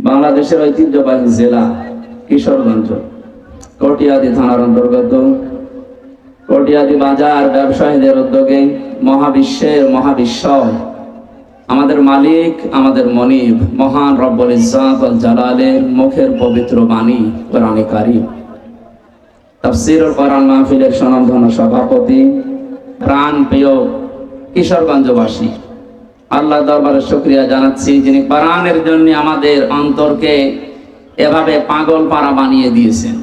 বাংলাদেশের ঐতিহ্যবাহী জেলা কিশোরগঞ্জ, কটিয়াদি থানার অন্তর্গত কটিয়াদি বাজার ব্যবসায়ীদের উদ্যোগে মহাবিশ্বের মহাবিশ্বয় আমাদের মালিক, আমাদের মনিব, মহান রব্বুল ইজ্জাত ওয়াল জালালের মুখের পবিত্র বাণী কোরআনে কারীম তাফসীরুল কোরআন মাহফিলের স্বনামধন্য সভাপতি, প্রাণ প্রিয় কিশোরগঞ্জবাসী, আল্লাহ দরবারে শুকরিয়া জানাচ্ছি যিনি কোরআনের জন্য আমাদের অন্তরকে এভাবে পাগল পারা বানিয়ে দিয়েছেন।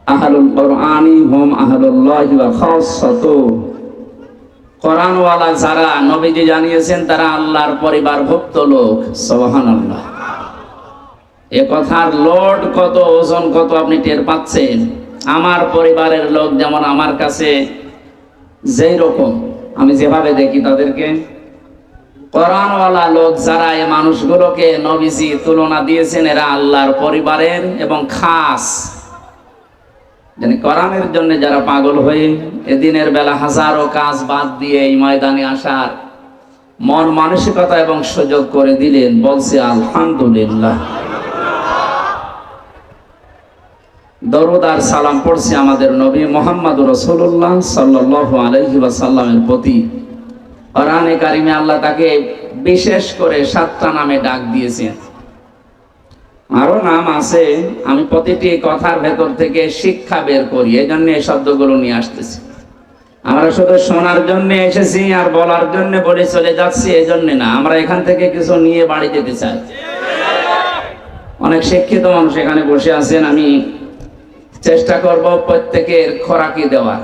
আহলুল কোরআনি হুম আহলুল্লাহি ওয়া খাসসাতু, কোরআনওয়ালা যারা নবীজি জানিয়েছেন তারা আল্লাহর পরিবারভুক্ত লোক। সুবহানাল্লাহ। এ কথার লোড কত, ওজন কত আপনি টের পাচ্ছেন? আমার পরিবারের লোক যেমন আমার কাছে যেই রকম, আমি যেভাবে দেখি তাদেরকে, কোরআনওয়ালা লোক যারা এই মানুষগুলোকে নবীজি তুলনা দিয়েছেন এরা আল্লাহর পরিবারের এবং খাস। জানি কোরআনের জন্য যারা পাগল হয়ে এদিনের বেলা হাজারো কাজ বাদ দিয়ে এই ময়দানে আসার মন মানসিকতা এবং সুযোগ করে দিলেন, বলছে আলহামদুলিল্লাহ। দরুদ আর সালাম পড়ছি আমাদের নবী মুহাম্মদুর রাসূলুল্লাহ সাল্লাল্লাহু আলাইহি ওয়াসাল্লামের প্রতি। কোরআনে কারিমে আল্লাহ তাকে বিশেষ করে 7টা নামে ডাক দিয়েছেন। আরো নাম আছে, আমি প্রতিটি কথার ভেতর থেকে শিক্ষা বের করি, এই জন্য এই শব্দগুলো নিয়ে আসতেছি। আমরা শুধু শোনার জন্য এসেছি আর বলার জন্য বলে চলে যাচ্ছি এই জন্য না, আমরা এখান থেকে কিছু নিয়ে বাড়ি যেতে চাই। অনেক শিক্ষিত মানুষ এখানে বসে আছেন, আমি চেষ্টা করব প্রত্যেকের খোরাকি দেওয়ার।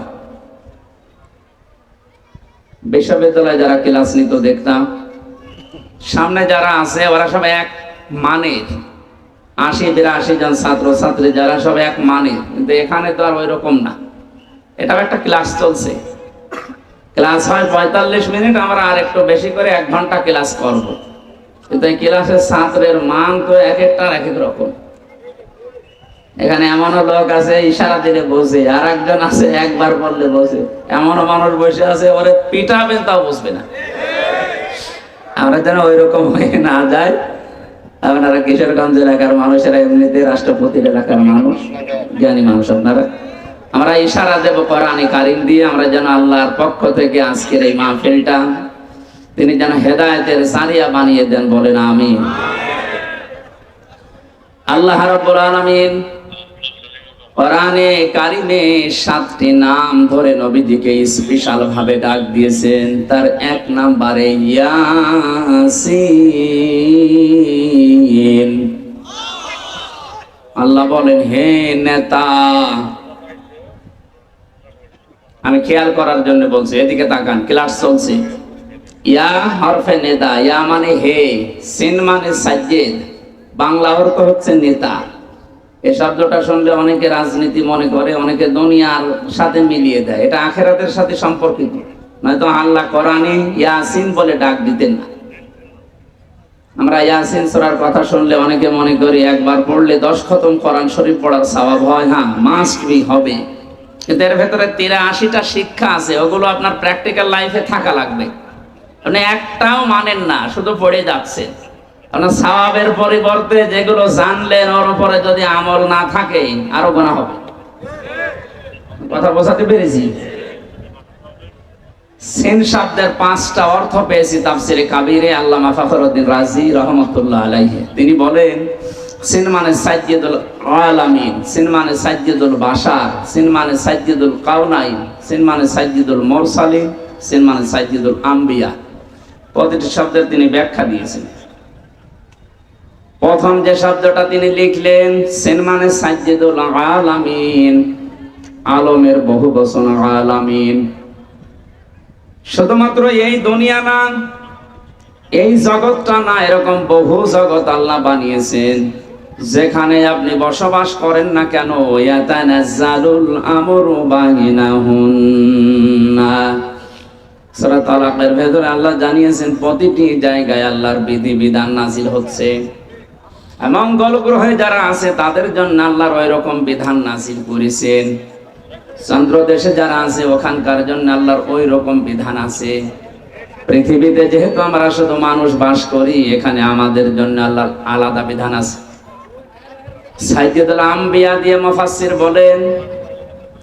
বিশ্ববিদ্যালয়ে যারা ক্লাস নিত দেখতাম, সামনে যারা আছে ওরা সব এক মানের, 80-82 জন ছাত্র ছাত্রী যারা সব এক মানের, কিন্তু এখানে তো আর ওই রকম না। এটাও একটা ক্লাস চলছে, ক্লাস হয় 45 মিনিট, আমরা আর একটু বেশি করে 1 ঘন্টা ক্লাস করব, কিন্তু এই ক্লাসের ছাত্রের মান তো এক একটার এক এক রকম। এখানে এমনও লোক আছে ইশারা দিলে বোঝে, আর একজন আছে একবার বললে বোঝে, এমনও মানুষ বসে আছে ওরে পিটাবেন তাও বুঝবে না। আমরা যেন ওই রকম হয়ে না যায়। আপনারা কিশোরগঞ্জ এলাকার মানুষেরা এমনিতে রাষ্ট্রপতির এলাকার মানুষ, জ্ঞানী মানুষ আপনারা, আমরা ইশারা দেব কোরআনে কারীম দিয়ে, আমরা যেন আল্লাহর পক্ষ থেকে আজকের এই মাহফিলটা তিনি যেন হেদায়েতের সারিয়া বানিয়ে দেন, বলেন আমিন। আল্লাহ রাব্বুল আলামিন কোরআনে কারীমে 7টি নাম ধরে নবীজিকে স্পেশাল ভাবে ডাক দিয়েছেন। তার 1 নম্বরে ইয়াসিন। আল্লাহ বলেন, হে নেতা, আমি খেয়াল করার জন্য বলছি, এদিকে তাকান, ক্লাস চলছে। ইয়া হরফে নেদা, ইয়া মানে হে, সিন মানে সাজ্জেদ, বাংলা অর্থ হচ্ছে নেতা। এই শব্দটা শুনলে অনেকে রাজনীতি মনে করে, অনেকে দুনিয়ার সাথে মিলিয়ে দেয়, এটা আখিরাতের সাথে সম্পর্কিত। নয়তো আল্লাহ কোরআনে ইয়াসিন বলে ডাক দিতেন না। আমরা ইয়াসিন সূরার কথা শুনলে অনেকে মনে করি একবার পড়লে 10 খতম কোরআন শরীফ পড়ার সওয়াব হয়। হ্যাঁ, মাস্ট বি, হবে, কিন্তু এর ভেতরে 83টা শিক্ষা আছে, ওগুলো আপনার প্র্যাকটিক্যাল লাইফে থাকা লাগবে। আপনি একটাও মানেন না, শুধু পড়ে যাচ্ছেন। আপনার সওয়াবের পরিবর্তে যেগুলো জানলেন ওর উপরে যদি আমল না থাকে আরো গুনাহ হবে। কথা বোঝাতে পেরেছি? সিন শব্দের 5টা অর্থ পেয়েছি তাফসীরে কাবীরে আল্লামা ফখরুদ্দীন রাজি রাহমাতুল্লাহ আলাইহি। তিনি বলেন, সিন মানে সাজ্জিদুল আলামিন, সিন মানে সাজ্জিদুল বাশার, সিন মানে সাজ্জিদুল কাউনাইন, সিন মানে সাজ্জিদুল মুরসালিন, সিন মানে সাজ্জিদুল আম্বিয়া। প্রতিটি শব্দের তিনি ব্যাখ্যা দিয়েছেন। প্রথম যে শব্দটা তিনি লিখলেন, সিন মানে সাজ্জিদুল আলামিন, আলমের বহু বচন আলামিন। শুধুমাত্র এই দুনিয়া না, এই জগৎটা না, এরকম বহু জগৎ আল্লাহ বানিয়েছেন। যেখানে আপনি বসবাস করেন না কেন, ইয়াতানাজ্জালুল আমরু বাইনাহুন্না, সূরা তালাকের ভেতরে আল্লাহ জানিয়েছেন প্রতিটি জায়গায় আল্লাহর বিধি বিধান নাজিল হচ্ছে। মঙ্গল গ্রহে যারা আছে তাদের জন্য আল্লাহর ওই রকম বিধান নাজিল করেছেন। চন্দ্র দেশে যারা আছে ওখানকার জন্য আল্লাহর ওই রকম বিধান আছে। পৃথিবীতে যেহেতু আমরা শুধু মানুষ বাস করি, এখানে আমাদের জন্য আল্লাহ আলাদা বিধান আছে। সাইয়্যিদুল আম্বিয়া দিয়ে মুফাসসির বলেন,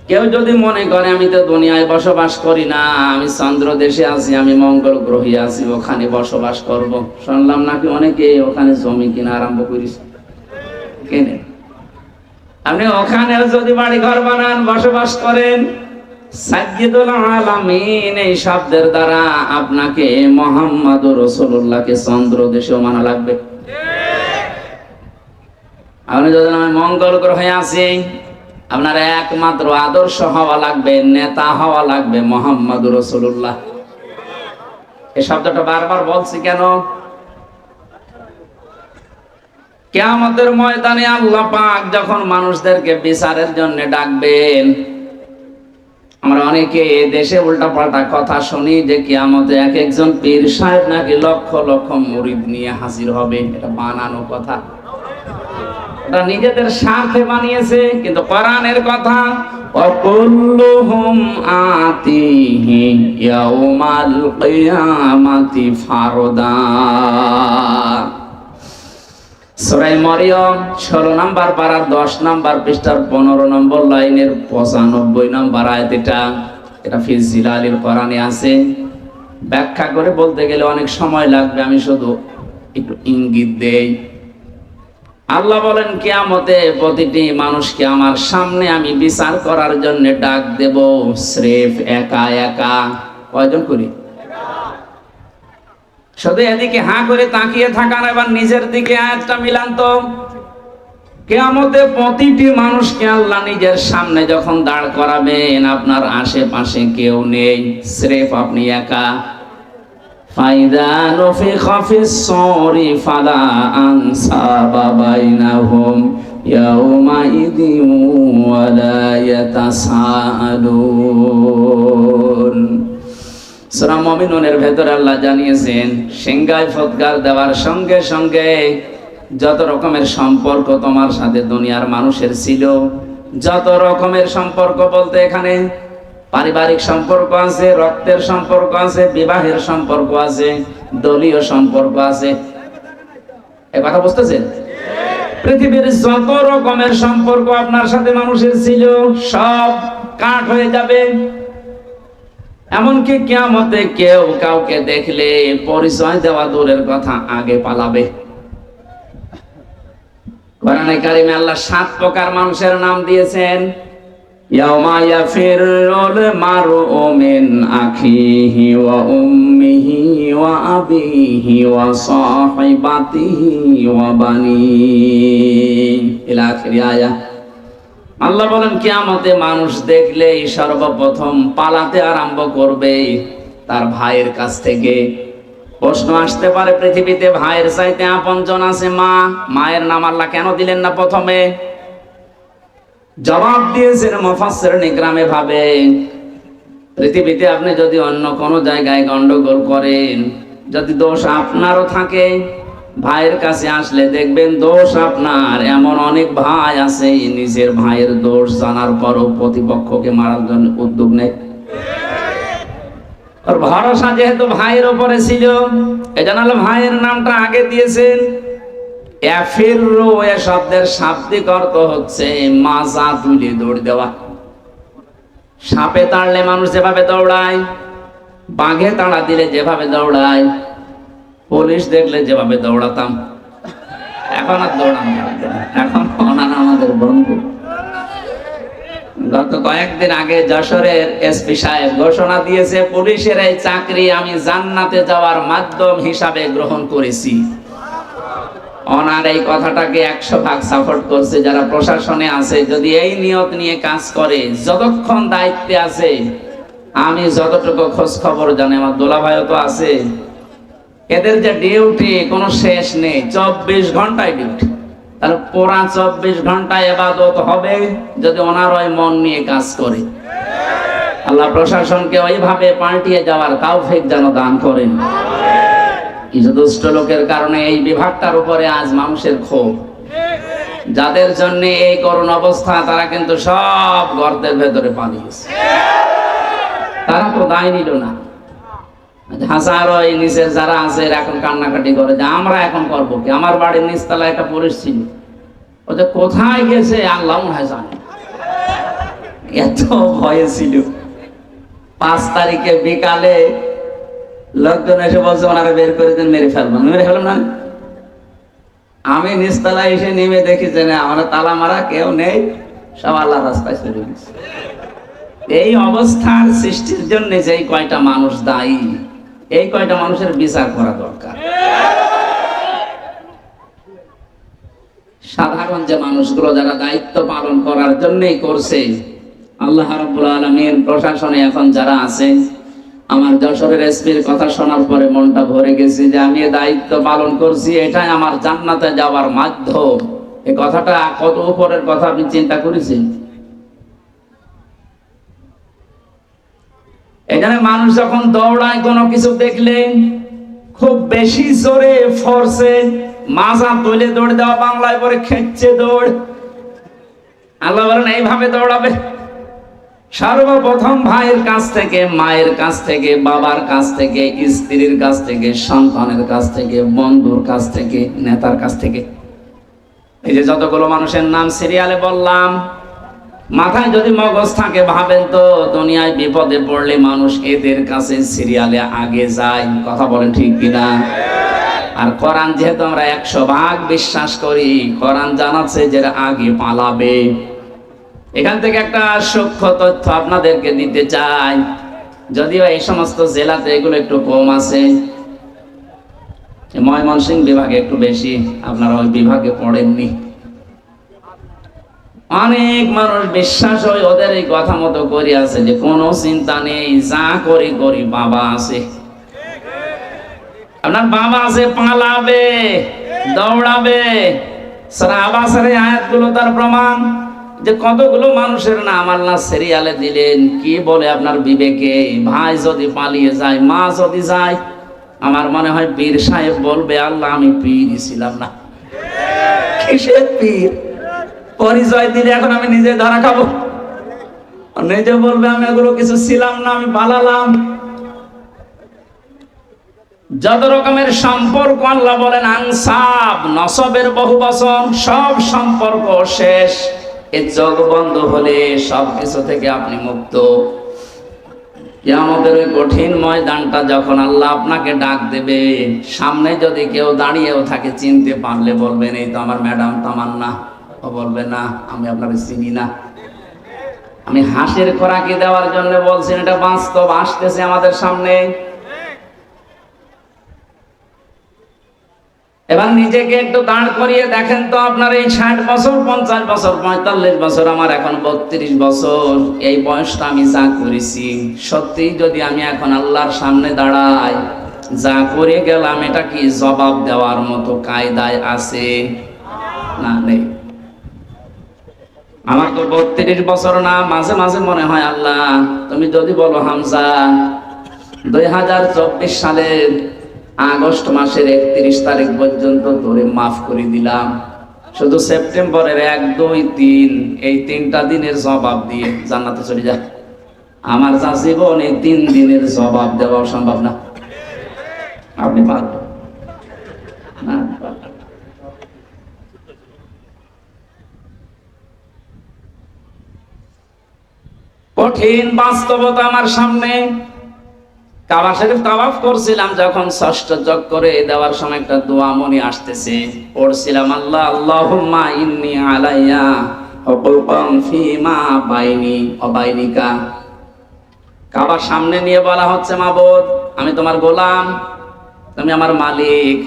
কেউ যদি মনে করে আমি তো দুনিয়ায় বসবাস করি না, আমি চন্দ্র দেশে আছি, আমি মঙ্গল গ্রহে আছি, ওখানে বসবাস করব। শুনলাম নাকি অনেকে ওখানে জমি কিনা আরম্ভ করিস, কেনে। আপনি ওখানেও যদি বাড়ি ঘর বানান, বসবাস করেন, সাইয়্যিদুল আলামিন এই শব্দের দ্বারা আপনাকে মুহাম্মদুর রাসূলুল্লাহকে চন্দ্র দেশেও মানা লাগবে। আপনি যদি আমি মঙ্গল গ্রহে আছি, আপনার একমাত্র আদর্শ হওয়া লাগবে, নেতা হওয়া লাগবে মুহাম্মদুর রাসূলুল্লাহ। এই শব্দটা বারবার বলছি কেন? কিয়ামতের ময়দানে আল্লাহ পাক যখন মানুষদেরকে বিচারের জন্য ডাকবেন, আমরা অনেকে দেশে উল্টাপাল্টা কথা শুনি যে কিয়ামতে এক একজন পীর সাহেব নাকি লক্ষ লক্ষ মুরিদ নিয়ে হাজির হবে। এটা বানানো কথা, এটা নিজেদের স্বার্থে বানিয়েছে। কিন্তু কোরআনের কথা, ওয়াকুল্লুহুম আতিহি ইয়াউমাল কিয়ামাতি ফারদা। সূরা মরিয়ম 16 নম্বর পারার 10 নম্বর পৃষ্ঠার 15 নম্বর লাইনের 95 নম্বর আয়াত। এটা ফি জিলালিল কোরআনে আছে। ব্যাখ্যা করে বলতে গেলে অনেক সময় লাগবে, আমি শুধু একটু ইঙ্গিত দেই। আল্লাহ বলেন, কিয়ামতে প্রতিটি মানুষকে আমার সামনে আমি বিচার করার জন্য ডাক দেব, স্রেফ একা একা। কয়জন করি? শুধু এদিকে হাঁ করে তাকিয়ে থাকার, এবার নিজের দিকে আয়াতটা মিলান তো। কিয়ামতে প্রতিটি মানুষকে আল্লাহ নিজের সামনে যখন দাঁড় করাবেন, আপনার আশেপাশে কেউ নেই, স্রেফ আপনি একা। ফাইদা নুফিখা ফিস সূরি ফালা আনসাবা বাইনাহুম ইয়াউমাইযিন ওয়ালা ইয়াতাসাআলুন। সূরা মুমিনুনের ভেতরে আল্লাহ জানিয়েছেন, সিংহায় ফুৎকার দেওয়ার সঙ্গে সঙ্গে যত রকমের সম্পর্ক তোমার সাথে দুনিয়ার মানুষের ছিল, যত রকমের সম্পর্ক বলতে এখানে পারিবারিক সম্পর্ক আছে, রক্তের সম্পর্ক আছে, বিবাহের সম্পর্ক আছে, দলীয় সম্পর্ক আছে। এই কথা বুঝতেছেন? পৃথিবীর যত রকমের সম্পর্ক আপনার সাথে মানুষের ছিল, সব কাট হয়ে যাবে। এমনকি কিয়ামতে কেউ কাউকে দেখলে পরিচয় দেওয়া দূরের কথা, আগে পালাবে। কোরআনে কারিমে আল্লাহ 7 প্রকার মানুষের নাম দিয়েছেন। ইয়াউমা ইয়াফিরুল মারউ মিন আখিহি ওয়া উম্মিহি ওয়া আবিহি ওয়া সাহিবাতিহি ওয়া বানিহি ইলা আখিরি আয়াত। আল্লাহ বলেন, কিয়ামতে মানুষ দেখলেই সর্বপ্রথম পালাতে আরম্ভ করবে তার ভাইয়ের কাছ থেকে। প্রশ্ন আসতে পারে, পৃথিবীতে ভাইয়ের চাইতে আপনজন আছে মা, মায়ের নাম আল্লাহ কেন দিলেন না প্রথমে? জবাব দিয়েছেন মুফাসসিরিন ইকরামে ভাবে, পৃথিবীতে আপনি যদি অন্য কোনো জায়গায় গন্ডগোল করেন, যদি দোষ আপনারও থাকে, ভাইয়ের কাছে আসলে দেখবেন দোষ আপনার। এমন অনেক ভাই আছে নিজের ভাইয়ের দোষ জানার পরও প্রতিপক্ষকে মারার জন্য উদ্যোগ নেয়। আর ভরসা যেহেতু ভাইয়ের উপরে ছিল, এজন্য ভাইয়ের নামটা আগে দিয়েছেন। ইয়াফিরু এ শব্দের শাব্দিক অর্থ হচ্ছে মাজা তুলে দৌড় দেওয়া। সাপে তাড়লে মানুষ যেভাবে দৌড়ায়, বাঘে তাড়া দিলে যেভাবে দৌড়ায়, পুলিশ দেখলে যেভাবে দৌড়াতাম, এখন আর দৌড়ানো যাবে না। এখন ওনারা আমাদের বন্ধু। গত কয়েকদিন আগে যশোরের এসপি সাহেব ঘোষণা দিয়েছে, পুলিশের এই চাকরি আমি জান্নাতে যাওয়ার মাধ্যম হিসাবে গ্রহণ করেছি। ওনার এই কথাটাকে 100 ভাগ সাপোর্ট করছে যারা প্রশাসনে আছে। যদি এই নিয়ত নিয়ে কাজ করে, যতক্ষণ দায়িত্বে আছে, আমি যতটুকু খোঁজ খবর জানি, আমার দোলা ভাইও তো আছে, এদের যে ডিউটি কোনো শেষ নেই, 24 ঘন্টায় ডিউটি। তাহলে পুরা 24 ঘন্টা ইবাদত হবে যদি ওনার ওই মন নিয়ে কাজ করে। আল্লাহ প্রশাসনকে ওইভাবে পাল্টিয়ে যাওয়ার তৌফিক যেন দান করেন। কিছু দুষ্ট লোকের কারণে এই বিভাগটার উপরে আজ মানুষের ক্ষোভ। যাদের জন্য এই করুণ অবস্থা, তারা কিন্তু সব গর্তের ভেতরে পালিয়েছে। তারা তো দায় নিল না। হাজার ওই নিচের যারা আছে এখন কান্নাকাটি করে যে আমরা এখন করবো কি। আমার বাড়ির নিচতলায় একটা পুলিশ ছিল, ও যে কোথায় গেছে আল্লাহ মনে হয় জানে, এত ভয়ে ছিল। 5 তারিখে বিকালে লোকজন এসে বলছে ওনারা বের করে দেন, মেরে ফেলবো। মেরে ফেললাম না, আমি নিচতলায় এসে নেমে দেখি যে না, আমার তালা মারা, কেউ নেই, সব আল্লাহ রাস্তায় চলে গেছে। এই অবস্থার সৃষ্টির জন্য যে কয়টা মানুষ দায়ী, এই কয়টা মানুষের বিচার করা দরকার। সাধারণ যে মানুষগুলো যারা দায়িত্ব পালন করার জন্যই করছে, আল্লাহ রাব্বুল আলামিন প্রশাসনে এখন যারা আছে, আমার যশোরের এসপির কথা শোনার পরে মনটা ভরে গেছে যে আমি দায়িত্ব পালন করছি, এটাই আমার জান্নাতে যাওয়ার মাধ্যম। এই কথাটা কত উপরের কথা আপনি চিন্তা করেছেন? এখানে মানুষ যখন দৌড়ায় কোনো কিছু দেখলে খুব বেশি জোরে ফোর্সে মাজা তুলে দৌড় দেওয়া, বাংলায় পরে খেচ্ছে দৌড়। আল্লাহ বলেন এইভাবে দৌড়াবে। সর্বপ্রথম ভাইয়ের কাছ থেকে, মায়ের কাছ থেকে, বাবার কাছ থেকে, স্ত্রীর কাছ থেকে, সন্তানের কাছ থেকে, বন্ধুর কাছ থেকে, নেতার কাছ থেকে। এই যে যতগুলো মানুষের নাম সিরিয়ালে বললাম, মাথায় যদি মগজ থাকে ভাবেন তো দুনিয়ায় বিপদে পড়লে মানুষ এদের কাছে সিরিয়ালে আগে যায়। কথা বলেন ঠিক কিনা? আর কোরআন যেহেতু আমরা 100% বিশ্বাস করি, কোরআন জানাচ্ছে যে আগে পালাবে। এখান থেকে একটা সূক্ষ্ম তথ্য আপনাদেরকে দিতে চাই, যদিও এই সমস্ত জেলাতে এগুলো একটু কম আছে, ময়মনসিংহ বিভাগে একটু বেশি, আপনারা ওই বিভাগে পড়েননি। অনেক মানুষ বিশ্বাস হয় ওদের এই কথা মতো করে আছে যে কোনো চিন্তা নেই, যা করি করি, বাবা আছে। আপনার বাবা আছে, পালাবে, দৌড়াবে। সূরা আবাসের আয়াতগুলো তার প্রমাণ যে কতগুলো মানুষের নাম আল্লাহ সিরিয়ালে দিলেন। কি বলে আপনার বিবেকে? ভাই যদি পালিয়ে যায়, মা যদি যায়, আমার মনে হয় পীর সাহেব বলবে আল্লাহ আমি পীরই ছিলাম না। কিসের পীর? পরিচয় দিলে এখন আমি নিজে ধরা খাবো। নিজে বলবে আমি এগুলো কিছু ছিলাম না, আমি পালালাম। যত রকমের সম্পর্ক আল্লাহ বলেন আনসাব, নসবের বহু বচন, সব সম্পর্ক শেষ। এই চোখ বন্ধ হলে সবকিছু থেকে আপনি মুক্ত। কিয়ামতের ওই কঠিন ময়দানটা যখন আল্লাহ আপনাকে ডাক দেবে, সামনে যদি কেউ দাঁড়িয়েও থাকে, চিনতে পারলে বলবেন এই তো আমার ম্যাডাম তামান্না। ও বলবে না, আমি আপনাকে চিনি না। আমি হাসির খোরাকি দেওয়ার জন্য বলছি, এটা বাস্তব আসতেছে আমাদের সামনে। এবার নিজেকে একটু দাঁড় করিয়ে দেখেন তো, আপনার এই 60 বছর, 50 বছর, 45 বছর, আমার এখন 32 বছর, এই বয়সটা আমি যা করেছি, সত্যি যদি আমি এখন আল্লাহর সামনে দাঁড়াই, যা করে গেলাম এটা কি জবাব দেওয়ার মতো কায়দায় আছে? না, নেই। আমার তো 32 বছর না, মাঝে মাঝে মনে হয় আল্লাহ তুমি যদি বলো হামজা 2024 সালের আগস্ট মাসের 31 তারিখ পর্যন্ত তোরে মাফ করে দিলাম, শুধু সেপ্টেম্বরের 1, 2, 3 এই 3টা দিনের জবাব দিয়ে জান্নাতে চলে যা। আমার যা জীবন, এই 3 দিনের জবাব দেওয়া সম্ভব না। আপনি পারবেন না? কঠিন বাস্তবতা আমার সামনে। কাবা শরীফ তাওয়াফ করছিলাম যখন, ষষ্ঠ চক্করে দেওয়ার সময় একটা দোয়া মনে আসতেছে, পড়ছিলাম আল্লাহ আল্লাহুম্মা ইন্নী আলাইয়া হুকুকান ফীমা বাইনি ওয়া বাইনিকা। কাবার সামনে নিয়ে বলা হচ্ছে মাবুদ আমি তোমার গোলাম, তুমি আমার মালিক,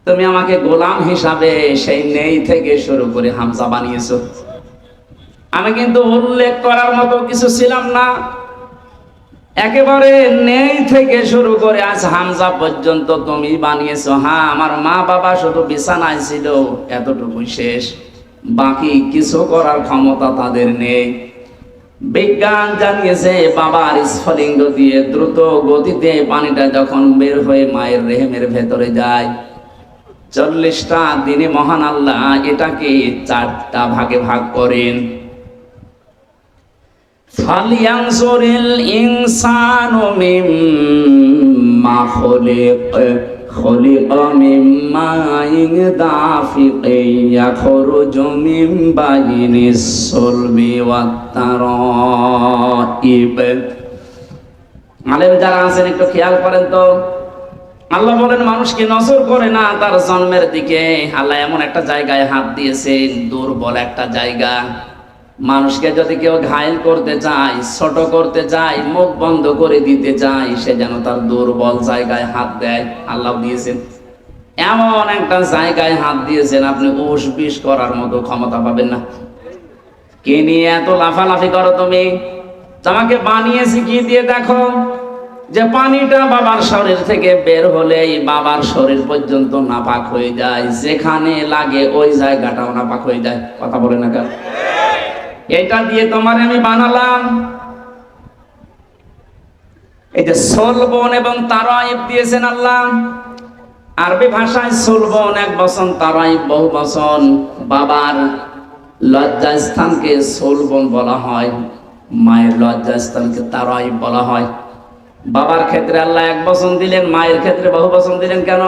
তুমি আমাকে গোলাম হিসাবে সেই নেই থেকে শুরু করে হামজা বানিয়েছো। আমি কিন্তু উল্লেখ করার মতো কিছু ছিলাম না, একেবারে নেই থেকে শুরু করে আজ হামজা পর্যন্ত তুমি বানিয়েছো। হ্যাঁ, আমার মা বাবা শুধু বিছানায় ছিল, এতটুকুই শেষ, বাকি কিছু করার ক্ষমতা তাদের নেই। বিজ্ঞান জানিয়েছে বাবার স্ফলিঙ্গ দিয়ে দ্রুত গতিতে পানিটা যখন বের হয়ে মায়ের রেহেমের ভেতরে যায়, 40টা দিনে মহান আল্লাহ এটাকে 4টা ভাগে ভাগ করেন। ফালিয়ানজুরিল ইনসানু মিম্মা খুলিকা মিম্মা দাফিকিন ইয়াখরুজু মিন বাইনিস সুলবি ওয়াত তারাইব। আলেম যারা আছেন একটু খেয়াল করেন তো, আল্লাহ বলেন মানুষ কি নজর করে না তার জন্মের দিকে? আল্লাহ এমন একটা জায়গায় হাত দিয়েছেন, দুর্বল একটা জায়গা। মানুষকে যদি কেউ ঘায়েল করতে চায়, ছোট করতে চায়, মুখ বন্ধ করে দিতে চায়, সে যেন তার দুর্বল জায়গায় হাত দেয়। আল্লাহ দিয়েছেন এমন একটা জায়গায় হাত দিয়েছেন, আপনি উস বিষ করার মতো ক্ষমতা পাবেন না। কে নিয়ে এত লাফালাফি করো তুমি? তোমাকে বানিয়েছি কি দিয়ে? দেখো যে পানিটা বাবার শরীর থেকে বের হলেই বাবার শরীর পর্যন্ত নাপাক হয়ে যায়, যেখানে লাগে ওই জায়গাটাও নাপাক হয়ে যায়। কথা বলে না কেন? এটা দিয়ে তোমার আমি বানালাম। এই যে সোলবন এবং তারাইব দিয়েছেন আল্লাহ। আরবি ভাষায় সোলবন এক বচন, তারাইব বহু বচন। বাবার লজ্জাস্থানকে সোলবন বলা হয়, মায়ের লজ্জাস্থানকে তারাইব বলা হয়। বাবার ক্ষেত্রে আল্লাহ এক বচন দিলেন, মায়ের ক্ষেত্রে বহু বচন দিলেন কেন?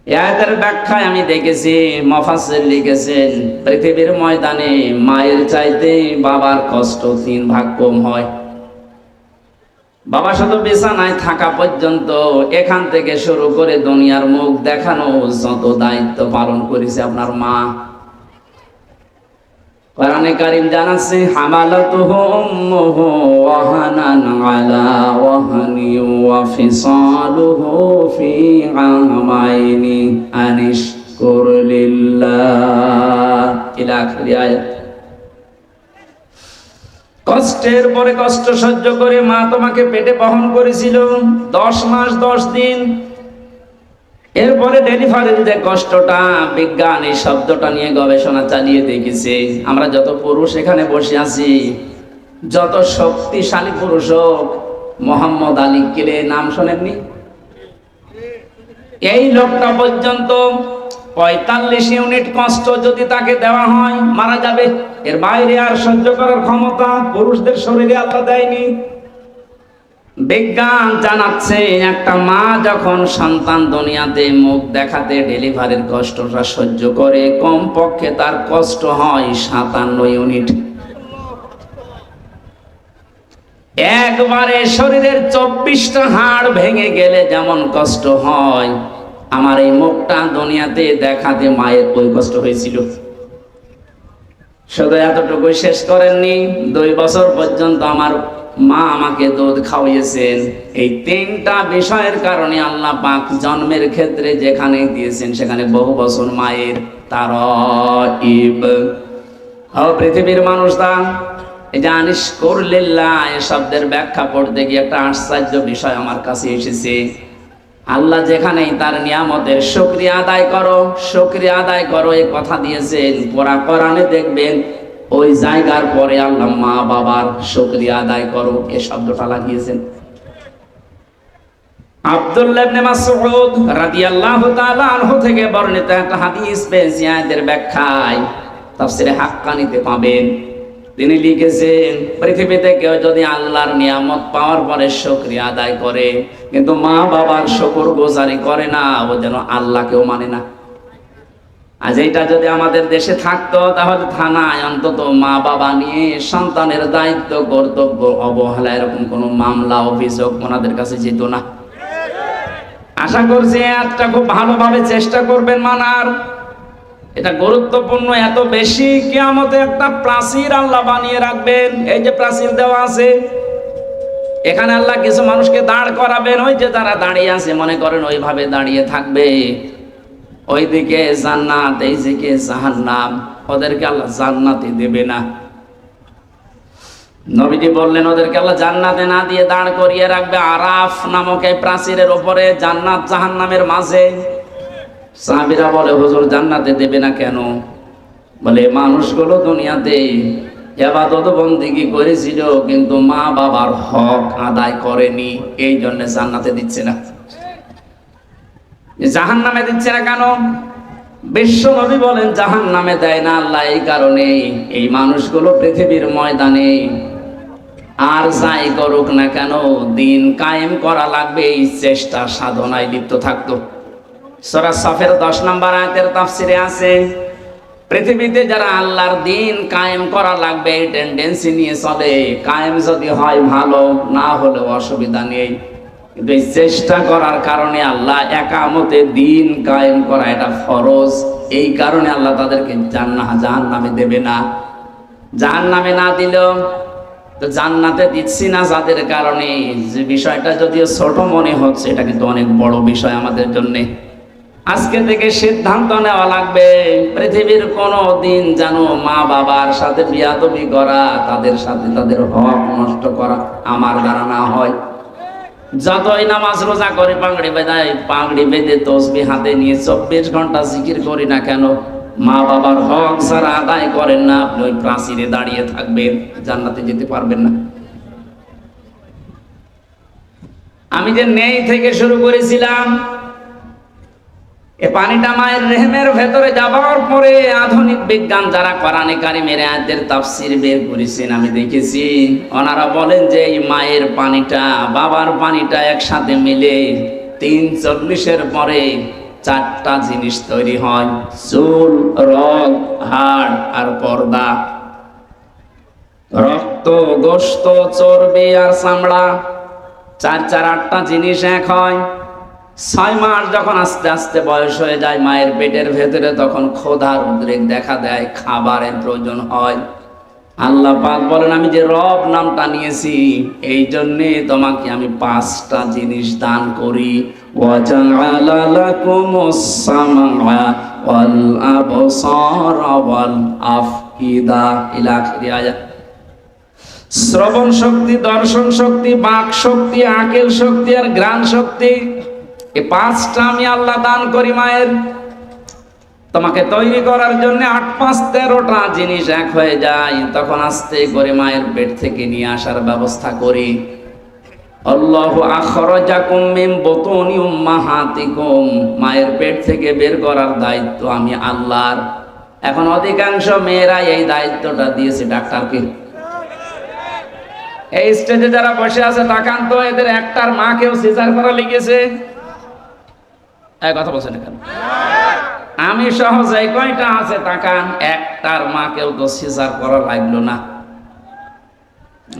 এর ব্যাখ্যায় আমি দেখেছি মুফাসসির লিখেছেন, পৃথিবীর ময়দানে মায়ের চাইতে বাবার কষ্ট 3 ভাগ কম হয়। বাবা শুধু বিছানায় থাকা পর্যন্ত, এখান থেকে শুরু করে দুনিয়ার মুখ দেখানো যত দায়িত্ব পালন করেছে আপনার মা। কোরআনে কারীম জানাচ্ছে, হামালাতুহু উম্মুহু ওয়াহানান আলা ওয়াহানি ওয়া ফিসালুহু ফি আমাইনি আনিশকুর লিল্লাহ ইলা আখির আয়াত। কষ্টের পরে কষ্ট সহ্য করে মা তোমাকে পেটে বহন করেছিল 10 মাস 10 দিন। এরপরে ডেলিভারির যে কষ্টটা, বিজ্ঞান এই শব্দটা নিয়ে গবেষণা চালিয়ে দেখেছে। আমরা যত পুরুষ এখানে বসে আছি, যত শক্তিশালী পুরুষ হোক, মোহাম্মদ আলী কিলে নাম শোনেননি? এই লোকটা পর্যন্ত 45 ইউনিট কষ্ট যদি তাকে দেওয়া হয় মারা যাবে। এর বাইরে আর সহ্য করার ক্ষমতা পুরুষদের শরীরে আল্লাহ দেয়নি। বিজ্ঞান জানাচ্ছে একটা মা যখন সন্তান দুনিয়াতে মুখ দেখাতে ডেলিভারির কষ্টটা সহ্য করে, কমপক্ষে তার কষ্ট হয় 57 ইউনিট। একবারে শরীরের 24টা হাড় ভেঙে গেলে যেমন কষ্ট হয়, আমার এই মুখটা দুনিয়াতে দেখাতে মায়ের ওই কষ্ট হয়েছিল। শুধু এতটুকু শেষ করেননি, 2 বছর পর্যন্ত আমার মা আমাকে দুধ খাওয়িয়েছেন। এই 3টা বিষয়ের কারণে আল্লাহ পাক জন্মের ক্ষেত্রে যেখানে দিয়েছেন সেখানে বহু বছর মায়ের তারাইব। পৃথিবীর মানুষরা এই যে আনিশকুর লিল্লাহ এই শব্দের ব্যাখ্যা পড়তে গিয়ে একটা আশ্চর্য বিষয় আমার কাছে এসেছে। আল্লাহ যেখানেই তার নিয়ামতের শুকরিয়া আদায় করো, শুকরিয়া আদায় করো এই কথা দিয়েছেন, পুরা কোরআনে দেখবেন ওই জায়গার পরে আল্লাহ মা বাবার শুকরিয়া আদায় করো এই শব্দটা লাগিয়েছেন। আব্দুল্লাহ ইবনে মাসউদ রাদিয়াল্লাহু তাআলা আনহু থেকে বর্ণিত একটা হাদিস পেয়েছি, আয়াতের ব্যাখ্যায় তাফসিরে হাক্কানিতে পাবেন। তিনি লিখেছেন, পৃথিবীতে কেউ যদি আল্লাহর নিয়ামত পাওয়ার পরে শুকরিয়া আদায় করে কিন্তু মা বাবার শুকরগুজারি করে না, ও যেন আল্লাহকেও মানে না। আজ এটা যদি আমাদের দেশে থাকতো, তাহলে থানায় অন্তত মা বাবা নিয়ে সন্তানের দায়িত্ব কর্তব্য অবহেলা এরকম কোনো মামলা অভিযোগ ওনাদের কাছে যেত না। আশা করছি একটা খুব ভালোভাবে চেষ্টা করবেন মানার। এটা গুরুত্বপূর্ণ এত বেশি, কিয়ামতে একটা প্রাচীর আল্লাহ বানিয়ে রাখবেন। এই যে প্রাচীর দেওয়া আছে, এখানে আল্লাহ কিছু মানুষকে দাঁড় করাবেন। ওই যে তারা দাঁড়িয়ে আছে, মনে করেন ওইভাবে দাঁড়িয়ে থাকবে। ওইদিকে জান্নাত, এইদিকে জাহান্নাম। ওদেরকে আল্লাহ জান্নাতে দেবে না। নবীজি বললেন ওদেরকে আল্লাহ জান্নাতে না দিয়ে দাঁড় করিয়ে রাখবে আরাফ নামক এই প্রাচীরের উপরে, জান্নাত জাহান্নামের মাঝে। সাহাবীরা বলে, হুজুর জান্নাতে দেবে না কেন? বলে মানুষগুলো দুনিয়াতে ইবাদত বন্দেগী করেছিল কিন্তু মা বাবার হক আদায় করেনি, এই জন্য জান্নাতে দিচ্ছে না। জাহান্নামে দিচ্ছে না কেন? বিশ্ব নবী বলেন জাহান্নামে দেয় না আল্লাহ এই কারণে, এই মানুষগুলো পৃথিবীর ময়দানে আর যাই করুক না কেন দিন কায়েম করা লাগবে, এই চেষ্টা সাধনায় লিপ্ত থাকতো। সূরা সাফের 10 নম্বর আয়াতের তাফসিরে আছে, পৃথিবীতে যারা আল্লাহর দিন কায়েম করা লাগবে এই টেন্ডেন্সি নিয়ে চলে, কায়েম যদি হয় ভালো, না হলে অসুবিধা নেই, কিন্তু এই চেষ্টা করার কারণে আল্লাহ একামতে দিন কায়েম করা এটা ফরজ, এই কারণে আল্লাহ তাদেরকে জাহান্নামে দেবে না। জাহান্নামে না দিলেও তো জান্নাতে দিচ্ছি না যাদের কারণে, যে বিষয়টা যদিও ছোট মনে হচ্ছে এটা কিন্তু অনেক বড় বিষয় আমাদের জন্য। আজকে থেকে সিদ্ধান্ত নেওয়া লাগবে পৃথিবীর কোনো দিন যেন মা বাবার সাথে বিয়াদবি করা, তাদের সাথে তাদের হক নষ্ট করা আমার দ্বারা না হয়। যতই নামাজ রোজা করে পাগড়ি বেঁধে তসবিহ হাতে নিয়ে 24 ঘন্টা জিকির করি না কেন, মা বাবার হক যারা আদায় করেন না, আপনি ওই প্রাচীরে দাঁড়িয়ে থাকবেন, জান্নাতে যেতে পারবেন না। আমি যে নেই থেকে শুরু করেছিলাম, এ পানিটা মায়ের রেহেমের ভেতরে যাবার পরে আধুনিক বিজ্ঞান যারা কোরআনে কারিমের আয়াতের তাফসীর বের করেছেন আমি দেখেছি, ওনারা বলেন যে এই মায়ের পানিটা বাবার পানিটা একসাথে মিলে 340-এর পরে 4টা জিনিস তৈরি হয়, চুল, রগ, হাড় আর পর্দা। রক্ত, গোশত, চর্বি আর চামড়া, 8টা জিনিস এক হয়। 6 মাস যখন আস্তে আস্তে বয়স হয়ে যায় মায়ের পেটের ভেতরে, তখন ক্ষুধার উদ্রেক দেখা দেয়, খাবারের প্রয়োজন হয়। আল্লাহ পাক বলেন আমি যে রব নামটা নিয়েছি এই জন্যে তোমাকে আমি 5টা জিনিস দান করি, ওয়াজআলা লাকুমুস সামআ ওয়াল আবসারা ওয়াল আফইদা ইলা আখির আয়াত। শ্রবণ শক্তি, দর্শন শক্তি, বাক শক্তি, আকেল শক্তি আর ঘ্রাণ শক্তি, এই 5টা আমি আল্লাহ দান করি মায়ের। তোমাকে তৈরি করার জন্য 8 5 13টা জিনিস এক হয়ে যায়, তখন আস্তে করে মায়ের পেট থেকে নিয়ে আসার ব্যবস্থা করি। আল্লাহু আখরাজাকুম মিন বুতুনি উম্মাহাতিকুম, মায়ের পেট থেকে বের করার দায়িত্ব আমি আল্লাহর। এখন অধিকাংশ মেয়েরা এই দায়িত্বটা দিয়েছে ডাক্তারকে। এই স্টেজে যারা বসে আছে তাকান তো, এদের একটার মাকেও সিজার করা লিখেছে? এই কথা বলছেন কেন? আমি সহজে কয়টা আছে তাকান, একটার মাকেও তো সিজার করা লাগলো না।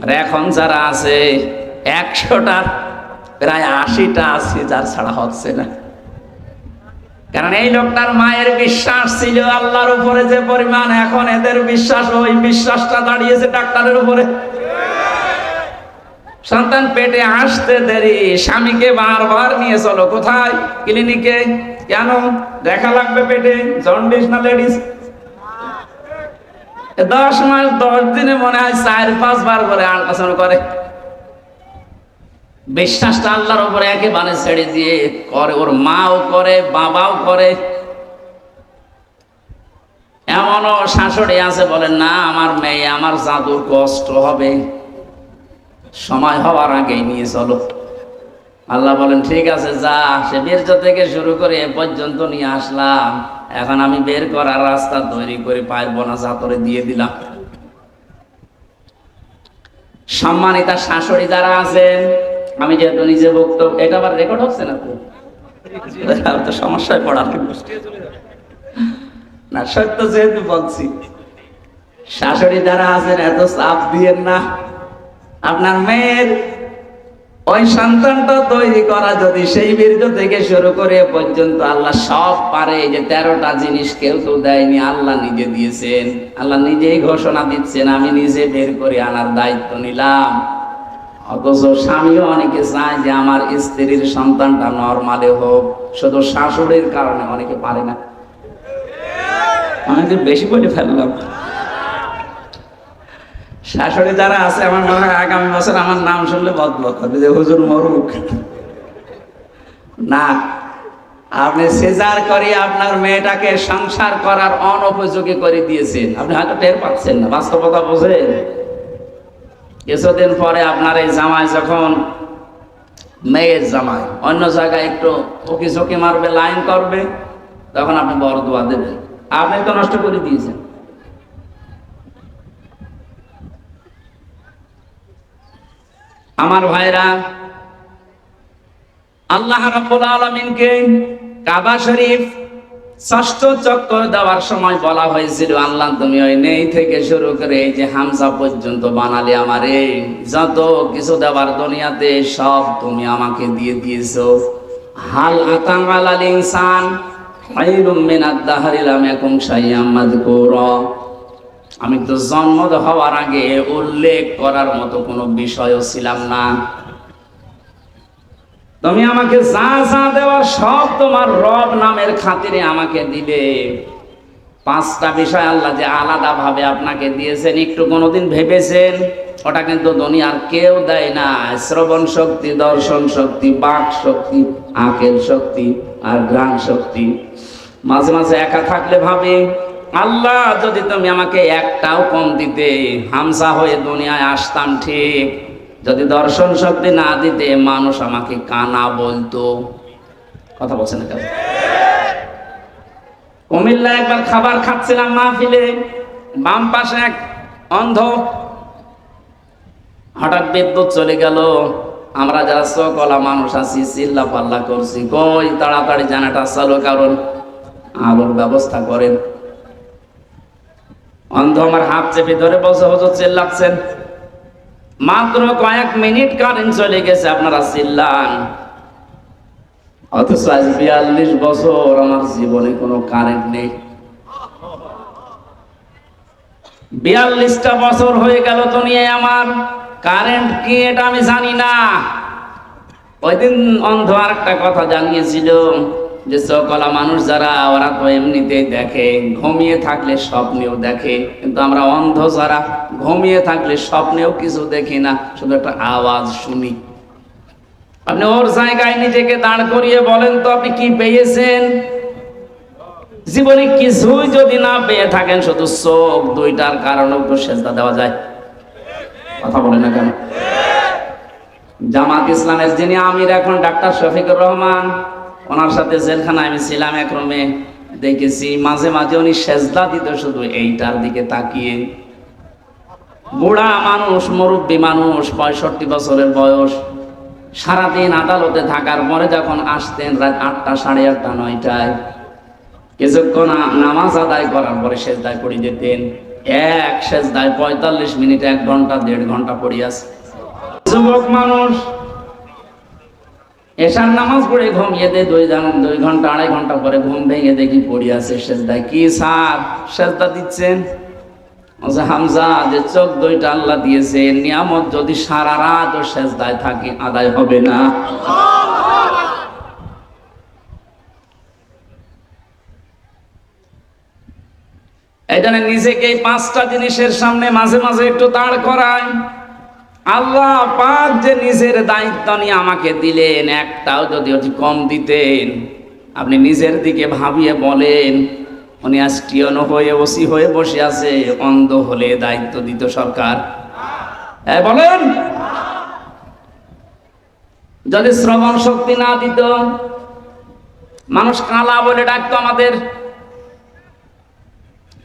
আর এখন যারা আছে 100টার প্রায় 80টা সিজার ছাড়া হচ্ছে না। কারণ এই লোকটার মায়ের বিশ্বাস ছিল আল্লাহর উপরে যে পরিমাণ, এখন এদের বিশ্বাস, ওই বিশ্বাসটা দাঁড়িয়েছে ডাক্তারের উপরে। সন্তান পেটে আসতে দেরি, স্বামীকে বারবার নিয়ে চলো, কোথায়? ক্লিনিকে। কেন? দেখা লাগবে পেটে, জন্ডিস না লেডিস। 10 মাস 10 দিনে মনে হয় 4-5 বার করে আল্ট্রাসাউন্ড করে। বিশ্বাসটা আল্লাহর উপরে একেবারে ছেড়ে দিয়ে করে, ওর মাও করে, বাবাও করে। এমনও শাশুড়ি আছে বলেন না আমার মেয়ে, আমার জাদুর কষ্ট হবে, সময় হওয়ার আগেই নিয়ে চলো। আল্লাহ বলেন ঠিক আছে যা, সে বীর্য থেকে শুরু করে এ পর্যন্ত নিয়ে আসলাম, এখন আমি বের করার রাস্তা তৈরি করে পারবো না, জাতরে দিয়ে দিলাম। সম্মানিতা শাশুড়ি যারা আছেন, আমি যেহেতু নিজে বক্তব্য, এটা আবার রেকর্ড হচ্ছে না তো সমস্যায় পড়ার না, সত্য যেহেতু বলছি, শাশুড়ি যারা আছেন এত চাপ দিয়েন না। আপনার মেয়ের ওই সন্তানটা তৈরি করা যদি সেই বীর্য থেকে শুরু করে পর্যন্ত আল্লাহ সব পারে, যে 13টা জিনিস কেউ তো দেয়নি, আল্লাহ নিজে দিয়েছেন। আল্লাহ নিজেই ঘোষণা দিচ্ছেন আমি নিজে বের করে আনার দায়িত্ব নিলাম। অথচ স্বামীও অনেকে চায় যে আমার স্ত্রীর সন্তানটা নরমালে হোক, শুধু শাশুড়ির কারণে অনেকে পারে না। আমি বেশি বলে ফেললাম। শাশুড়ি যারা আছে আমার মনে হয় আগামী বছর আমার নাম শুনলে বদবদ করবে যে হুজুর মরুক না। আপনি সিজার করে আপনার মেয়েটাকে সংসার করার অনুপযোগী করে দিয়েছেন, আপনি হয়তো টের পাচ্ছেন না, বাস্তবতা বোঝেন। কিছুদিন পরে আপনার এই জামাই, যখন মেয়ের জামাই অন্য জায়গায় একটু উকি ঝুঁকি মারবে, লাইন করবে, তখন আপনি বরদোয়া দেবেন। আপনি তো নষ্ট করে দিয়েছেন। আমার ভাইরা, আল্লাহ রাব্বুল আলামিনকে কাবা শরীফ ষষ্ঠ চক্কর দেওয়ার সময় বলা হয়েছিল, আল্লাহ তুমি ওই নেই থেকে শুরু করে এই যে হামজা পর্যন্ত বানালে আমারে, যত কিছু দেওয়ার দুনিয়াতে সব তুমি আমাকে দিয়ে দিয়েছো। হাল আতা আলাল ইনসান খায়রুম মিনাদ দাহরি লাম ইয়াকুন শাইআম মাযকুরা। আমি তো জন্ম হওয়ার আগে উল্লেখ করার মতো কোনো বিষয়ও ছিলাম না। তুমি আমাকে যা যা দেওয়ার সব তোমার রব নামের খাতিরে আমাকে দিবে। পাঁচটা বিষয় আল্লাহ যে আলাদা ভাবে আপনাকে দিয়েছেন, একটু কোনোদিন ভেবেছেন? ওটা কিন্তু দুনিয়ার কেউ দেয় না। শ্রবণ শক্তি, দর্শন শক্তি, বাক শক্তি, আকেল শক্তি আর ঘ্রাণ শক্তি। মাঝে মাঝে একা থাকলে ভাবে, আল্লাহ যদি তুমি আমাকে একটাও কম দিতে, হামজা হয়ে দুনিয়ায় আসতাম ঠিক। যদি দর্শন শক্তি না দিতে, মানুষ আমাকে কানা বলতো। কথা বলছেন না কেন? কুমিল্লা একবার খাবার খাচ্ছিলাম মাহফিলে, বাম পাশে এক অন্ধ, হঠাৎ বিদ্যুৎ চলে গেল। আমরা যারা সকলা মানুষ আছি চিল্লা পাল্লা করছি, কই তাড়াতাড়ি জানাটা চালু, কারণ আলোর ব্যবস্থা করেন। অন্ধ আমার হাত চেপে ধরে বলছে, হুজুর চিল্লাচ্ছেন, মাত্র কয়েক মিনিট কারেন্ট চলে গেছে, আপনারা চিল্লান। অথচ আজ 42 বছর আমার জীবনে কোনো কারেন্ট নেই। 42টা বছর হয়ে গেল দুনিয়ায়, আমার কারেন্ট কি এটা আমি জানি না। ওই দিন অন্ধ আর একটা কথা জানিয়েছিল, যে সকলা মানুষ যারা, ওরা তো এমনিতেই দেখে, ঘুমিয়ে থাকলে স্বপ্নেও দেখে, কিন্তু আমরা অন্ধ যারা ঘুমিয়ে থাকলে স্বপ্নেও কিছু দেখি না, শুধু একটা আওয়াজ শুনি। আপনি ওর জায়গায় নিজেকে দাঁড় করিয়ে বলেন তো, আপনি কি পেয়েছেন? জীবনে কিছুই যদি না পেয়ে থাকেন, শুধু চোখ দুইটার কারণেও তো সেজদা দেওয়া যায়। কথা বলে না কেন? জামাত ইসলামের যিনি আমির এখন, ডাক্তার শফিকুর রহমান, ওনার সাথে জেলখানায় আমি ছিলাম, এক রুমে দেখেছি মাঝে মাঝে উনি সেজদা দিত শুধু এইটার দিকে তাকিয়ে। বুড়া মানুষ, মুরব্বী মানুষ, 65 বছরের বয়স, সারাদিন আদালতে থাকার পরে যখন আসতেন রাত 8টা, 8:30, 9টায়, কিছুক্ষণ নামাজ আদায় করার পরে সেজদায় পড়ে যেতেন। এক সেজদায় 45 মিনিট, 1 ঘন্টা, 1.5 ঘন্টা পড়িয়াছে। যুবক মানুষ এশার নামাজ পড়ে ঘুমিয়ে দেয়, 2 ঘন্টা, 2.5 ঘন্টা পরে ঘুম ভেঙে দেখি পড়ে আছে সেজদায়। কি স্যার সেজদা দিচ্ছেন? হামজা, যে চোখ দুইটা আল্লাহ দিয়েছে, নিয়ামত যদি সারা রাত ও সেজদায় থাকি, আদায় হবে না। এই জন্য নিজেকে এই 5টা জিনিসের সামনে মাঝে মাঝে একটু দাঁড় করায়। আল্লাহ পাক যে নিজের দায়িত্ব নিয়ে আমাকে দিলেন, একটাও যদি কম দিতেন, আপনি নিজের দিকে ভাবিয়ে বলেন, উনি আজ টিয়নো হয়ে ওসি হয়ে বসে আছে, অন্ধ হলে দায়িত্ব দিত সরকার? বলেন। যদি শ্রবণ শক্তি না দিত, মানুষ কালা বলে ডাকতো আমাদের।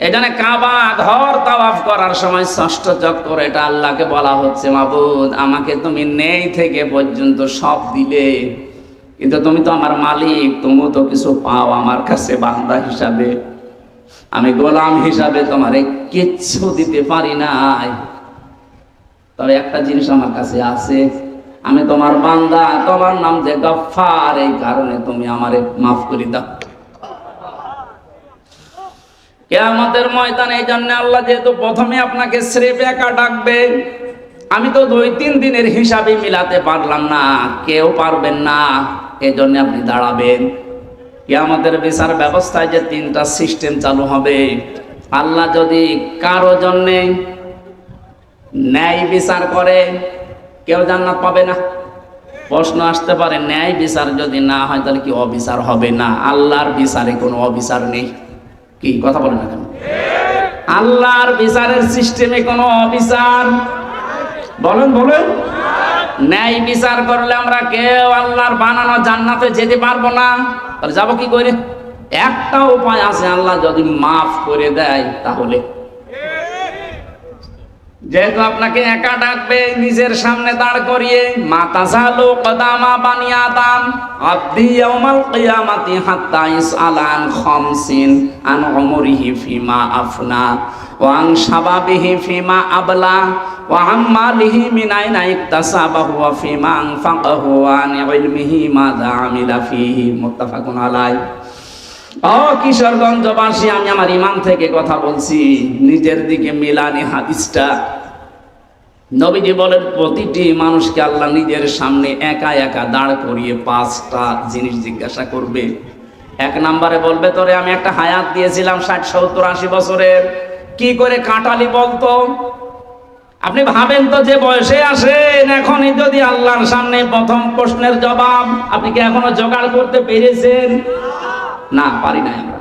এখানে কাবা ঘর তাওয়াফ করার সময় ষষ্ঠ চক্কর, এটা আল্লাহকে বলা হচ্ছে, মাবুদ আমাকে তুমি নেই থেকে পর্যন্ত সব দিলে, কিন্তু তুমি তো আমার মালিক, তুমি তো কিছু পাও আমার কাছে বান্দা হিসাবে। আমি গোলাম হিসাবে তোমারে কিচ্ছু দিতে পারি নাই, তবে একটা জিনিস আমার কাছে আছে, আমি তোমার বান্দা, তোমার নাম যে গফফার, এই কারণে তুমি আমারে মাফ করে দাও। কিয়ামতের ময়দানে এই জন্য আল্লাহ যেহেতু প্রথমে আপনাকে স্রেফ একা ডাকবে, আমি তো 2-3 দিনের হিসাবে মিলাতে পারলাম না, কেউ পারবেন না, এই জন্য আপনি দাঁড়াবেন। কিয়ামতের বিচার ব্যবস্থায় যে 3টা সিস্টেম চালু হবে, আল্লাহ যদি কারো জন্যে ন্যায় বিচার করে, কেউ জান্নাত পাবে না। প্রশ্ন আসতে পারে, ন্যায় বিচার যদি না হয় তাহলে কি অবিচার হবে না? আল্লাহর বিচারে কোনো অবিচার নেই। কি কথা বলেন না কেন? আল্লাহর বিচারের সিস্টেমে কোনো অবিচার, বলেন বলেন। ন্যায় বিচার করলে আমরা কেউ আল্লাহর বানানো জান্নাতে যেতে পারবো না, তাহলে যাবো কি করে? একটা উপায় আছে, আল্লাহ যদি মাফ করে দেয় তাহলে। যেহেতু আপনাকে একা ডাকবে, নিজের সামনে দাঁড় করিয়ে, মাতাজালু কদামা বানি আদম আব্দি ইয়াউমাল কিয়ামাতি হাত্তা ইসআলান খামসিন আন উমরিহি ফিমা আফনা ওয়া আন শাবাবিহি ফিমা আবলা ওয়া আন মালিহি মিন আইনা ইকতাসাবাহু ওয়া ফিমা আনফাকাহু ওয়া আন ইলমিহি মাযা আমিলা ফিহি। মুত্তাফাকুন আলাইহি। ও কিশোরগঞ্জবাসী, আমি আমার ইমান থেকে কথা বলছি, নিজের দিকে মিলানি হাদিসটা। নবীজি বলেন প্রতিটি মানুষকে আল্লাহ নিজের সামনে একা একা দাঁড় করিয়ে 5টা জিনিস জিজ্ঞাসা করবে। 1 নম্বরে বলবে, তোরে আমি একটা হায়াত দিয়েছিলাম 60, 70, 80 বছরের, কি করে কাটালি বলতো? আপনি ভাবেন তো যে বয়সে আসেন, এখনই যদি আল্লাহর সামনে প্রথম প্রশ্নের জবাব আপনি কি এখনো জোগাড় করতে পেরেছেন? না, পারি না আমরা।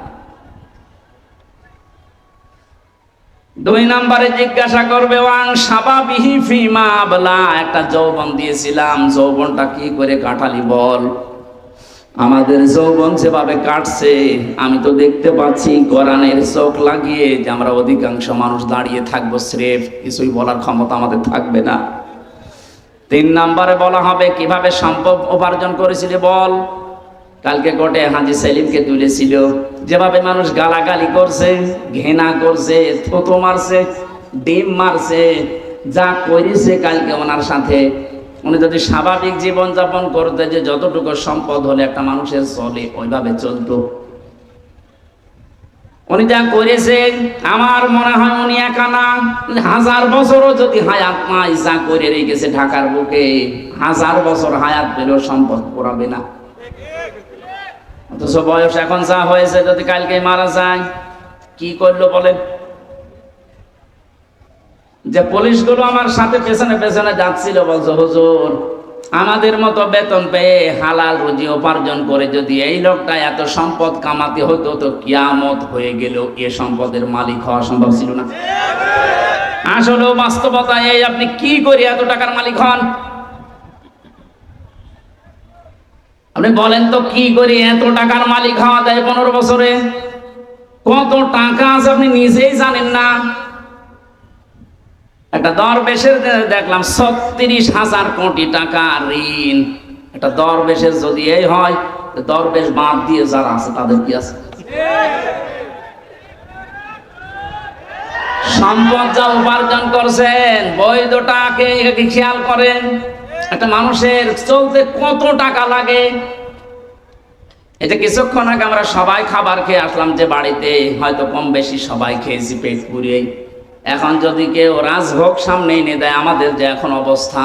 2 নম্বরে জিজ্ঞাসা করবে ওয়াং শাবাবিহি ফিমা আবলা, একটা যৌবন দিয়েছিলাম, যৌবনটা কি করে কাটালি বল। আমাদের যৌবন যেভাবে কাটছে আমি তো দেখতে পাচ্ছি কোরআনের চোখ লাগিয়ে, যে আমরা অধিকাংশ মানুষ দাঁড়িয়ে থাকবো স্রেফ, কিছুই বলার ক্ষমতা আমাদের থাকবে না। 3 নম্বরে বলা হবে কিভাবে সম্পদ উপার্জন করেছিলে বল। কালকে কোর্টে হাজী সেলিমকে তুলেছিল, যেভাবে মানুষ গালাগালি করছে, ঘৃণা করছে, থুতু মারছে, ডিম মারছে, যা করেছে কালকে ওনার সাথে, উনি যদি স্বাভাবিক জীবন যাপন করতে, যে যতটুকু সম্পদ হলে একটা মানুষের চলে ওইভাবে চলতো, উনি যা করেছে আমার মনে হয় উনি একা না, 1000 বছরও যদি হায়াত নাই, যা করে রেখেছে ঢাকার বুকে, 1000 বছর হায়াত পেলেও সম্পদ করাবে না। অথচ বয়স এখন যা হয়েছে, যদি কালকে মারা যায় কি করলো বলেন? যে পুলিশগুলো আমার সাথে পেছনে পেছনে যাচ্ছিল, বলছো হুজুর আমাদের মতো বেতন পেয়ে হালাল রুজি উপার্জন করে যদি এই লোকটা এত সম্পদ কামাতে হতো তো কিয়ামত হয়ে গেল, এ সম্পদের মালিক হওয়া সম্ভব ছিল না। আসলে বাস্তবতা এই, আপনি কি করে এত টাকার মালিক হন? আপনি বলেন তো কি করে এত টাকার মালিক হওয়া যায়? 15 বছরে কত টাকা আছে আপনি নিজেই জানেন না। একটা দরবেশের দেখলাম 36,000 কোটি টাকা ঋণ। একটা দরবেশের যদি এই হয়, দরবেশ বাদ দিয়ে যারা আছে তাদের কি আছে? সম্পদ যা উপার্জন করছেন, বৈধটাকে খেয়াল করেন। একটা মানুষের চলতে কত টাকা লাগে। এই যে কিছুক্ষণ আগে আমরা সবাই খাবার খেয়ে আসলাম, যে বাড়িতে হয়তো কম বেশি সবাই খেয়েছি পেট পুড়ে। এখন যদি কেউ রাজভোগ সামনে এনে দেয়, আমাদের যে এখন অবস্থা,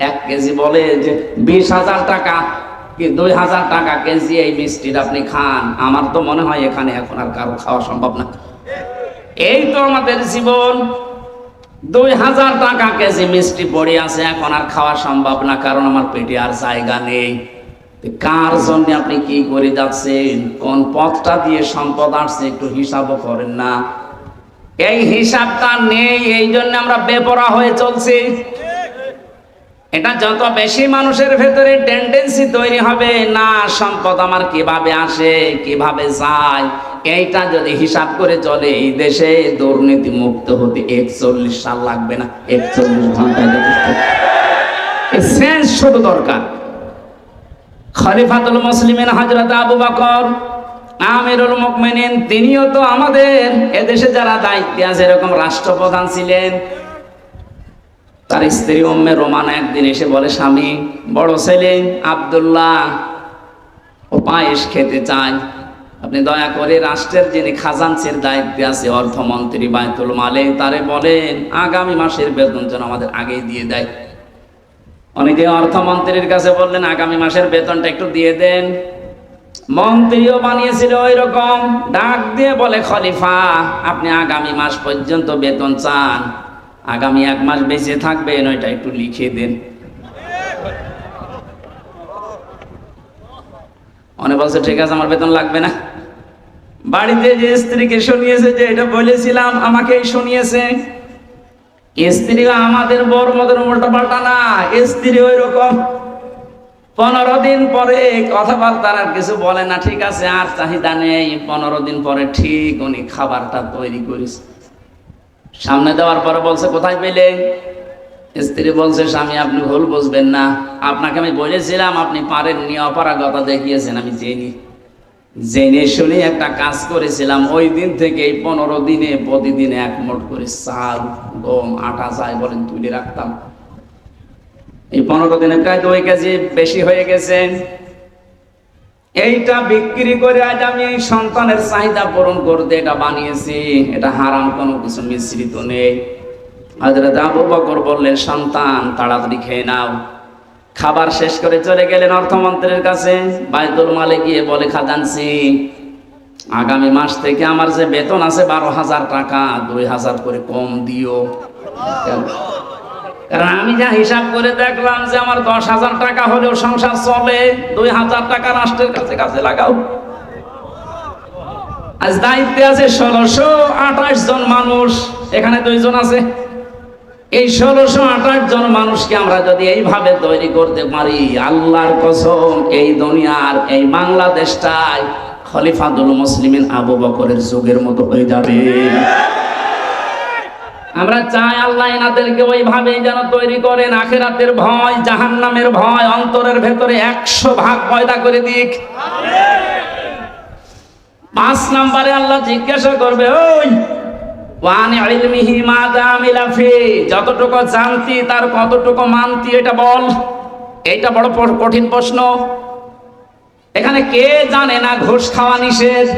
1 কেজি বলে যে 20,000 টাকা কি 2,000 টাকা কেজি এই মিষ্টির আপনি খান, আমার তো মনে হয় এখানে এখন আর কারো খাওয়া সম্ভব না। এই তো আমাদের জীবন, 2,000 টাকা কেজি মিষ্টি পড়ে আছে, এখন আর খাওয়া সম্ভব না, কারণ আমার পেটে আর জায়গা নেই। কার জন্য আপনি কি করে যাচ্ছেন? কোন পথটা দিয়ে সম্পদ আসছে একটু হিসাবও করেন না। এই হিসাবটা নেই, এই জন্য আমরা বেপরোয়া হয়ে চলছি। এটা যত বেশি মানুষের ভেতরে টেন্ডেন্সি তৈরি হবে, না সম্পদ আমার কিভাবে আসে কিভাবে যায়, এইটা যদি হিসাব করে চলে, এই দেশে দুর্নীতি মুক্ত হতে 41 সাল লাগবে না, 41 ঘন্টায় যথেষ্ট। এই সেন্স শুধু দরকার। খলিফাতুল মুসলিমিন হযরত আবু বকর আমিরুল মুমিনিন, তিনিও তো আমাদের এদেশে যারা দায়িত্বে আছে এরকম রাষ্ট্রপ্রধান ছিলেন। তার স্ত্রী উম্মে রোমানা একদিন এসে বলে, স্বামী বড় ছেলে আব্দুল্লাহ ও পায়েস খেতে চায়, আপনি দয়া করে রাষ্ট্রের যিনি খাজানচির দায়িত্বে আছে, অর্থমন্ত্রী বাইতুল মালে, তারে বলেন আগামী মাসের বেতন যেন আমাদের আগেই দিয়ে দেয়। অনেকে অর্থমন্ত্রীর কাছে বললেন আগামী মাসের বেতনটা একটু দিয়ে দেন। মন্ত্রীও বানিয়েছিল ওই রকম, ডাক দিয়ে বলে, খলিফা আপনি আগামী মাস পর্যন্ত বেতন চান, আগামী 1 মাস বেঁচে থাকবেন, ওইটা একটু লিখে দেন। অনেক বলছে ঠিক আছে আমার বেতন লাগবে না। বাড়িতে যে স্ত্রীকে শুনিয়েছে যে এটা বলেছিলাম আমাকেই শুনিয়েছে, স্ত্রী আমাদের বড় মদের উল্টা পাল্টা না, স্ত্রী ওই রকম 15 দিন পরে কথাবার্তা আর কিছু বলে না, ঠিক আছে আর চাহিদা নেই। 15 দিন পরে ঠিক উনি খাবারটা তৈরি করেছে, সামনে দেওয়ার পরে বলছে কোথায় পেলে? স্ত্রী বলছে স্বামী আপনি ভুল বুঝবেন না, আপনাকে আমি বলেছিলাম আপনি পারেননি, অপারগতা দেখিয়েছেন, আমি জেনে শুনে একটা কাজ করেছিলাম। ওই দিন থেকে এই 15 দিনে প্রতিদিন 1 মুঠ করে চাল, গম, আটা যাই বলেন তুলে রাখতাম। এই 15 দিনে প্রায় 2 কেজি বেশি হয়ে গেছে। এইটা বিক্রি করে আজ আমি এই সন্তানের চাহিদা পূরণ করতে এটা বানিয়েছি। এটা হারাম কোনো কিছু মিশ্রিত নেই। হযরত আবু বকর বললেন সন্তান তাড়াতাড়ি খেয়ে নাও। খাবার শেষ করে চলে গেলেন অর্থমন্ত্রীর কাছে। বাইতুল মালে গিয়ে বলে খাজানচি আগামী মাস থেকে আমার যে বেতন আছে 12,000 টাকা 2,000 করে কম দিও। কারণ আমি যা হিসাব করে দেখলাম যে আমার 10,000 টাকা হলেও সংসার চলে, 2,000 টাকা রাষ্ট্রের কাছে কাজে লাগাও। আজ দায়িত্বে আছে 1628 জন মানুষ, এখানে 2 জন আছে। এই 1628 জন মানুষকে আমরা যদি এইভাবে তৈরি করতে পারি, আল্লাহর কসম এই দুনিয়ার এই বাংলাদেশটাই খলিফাতুল মুসলিমিন আবু বকরের যুগের মতো হয়ে যাবে। আমরা চাই আল্লাহ এনাদেরকে ওইভাবেই যেন তৈরি করেন, আখিরাতের ভয়, জাহান্নামের ভয় অন্তরের ভেতরে 100 ভাগ পয়দা করে দিক। 5 নম্বরে আল্লাহ জিজ্ঞাসা করবে ওই ওয়ান ইলমিহি মাযা আমিলা ফি, যতটুকু জানতি তার কতটুকু মানতি এটা বল। এইটা বড় কঠিন প্রশ্ন। এখানে কে জানে না ঘুষ খাওয়া নিষেধ?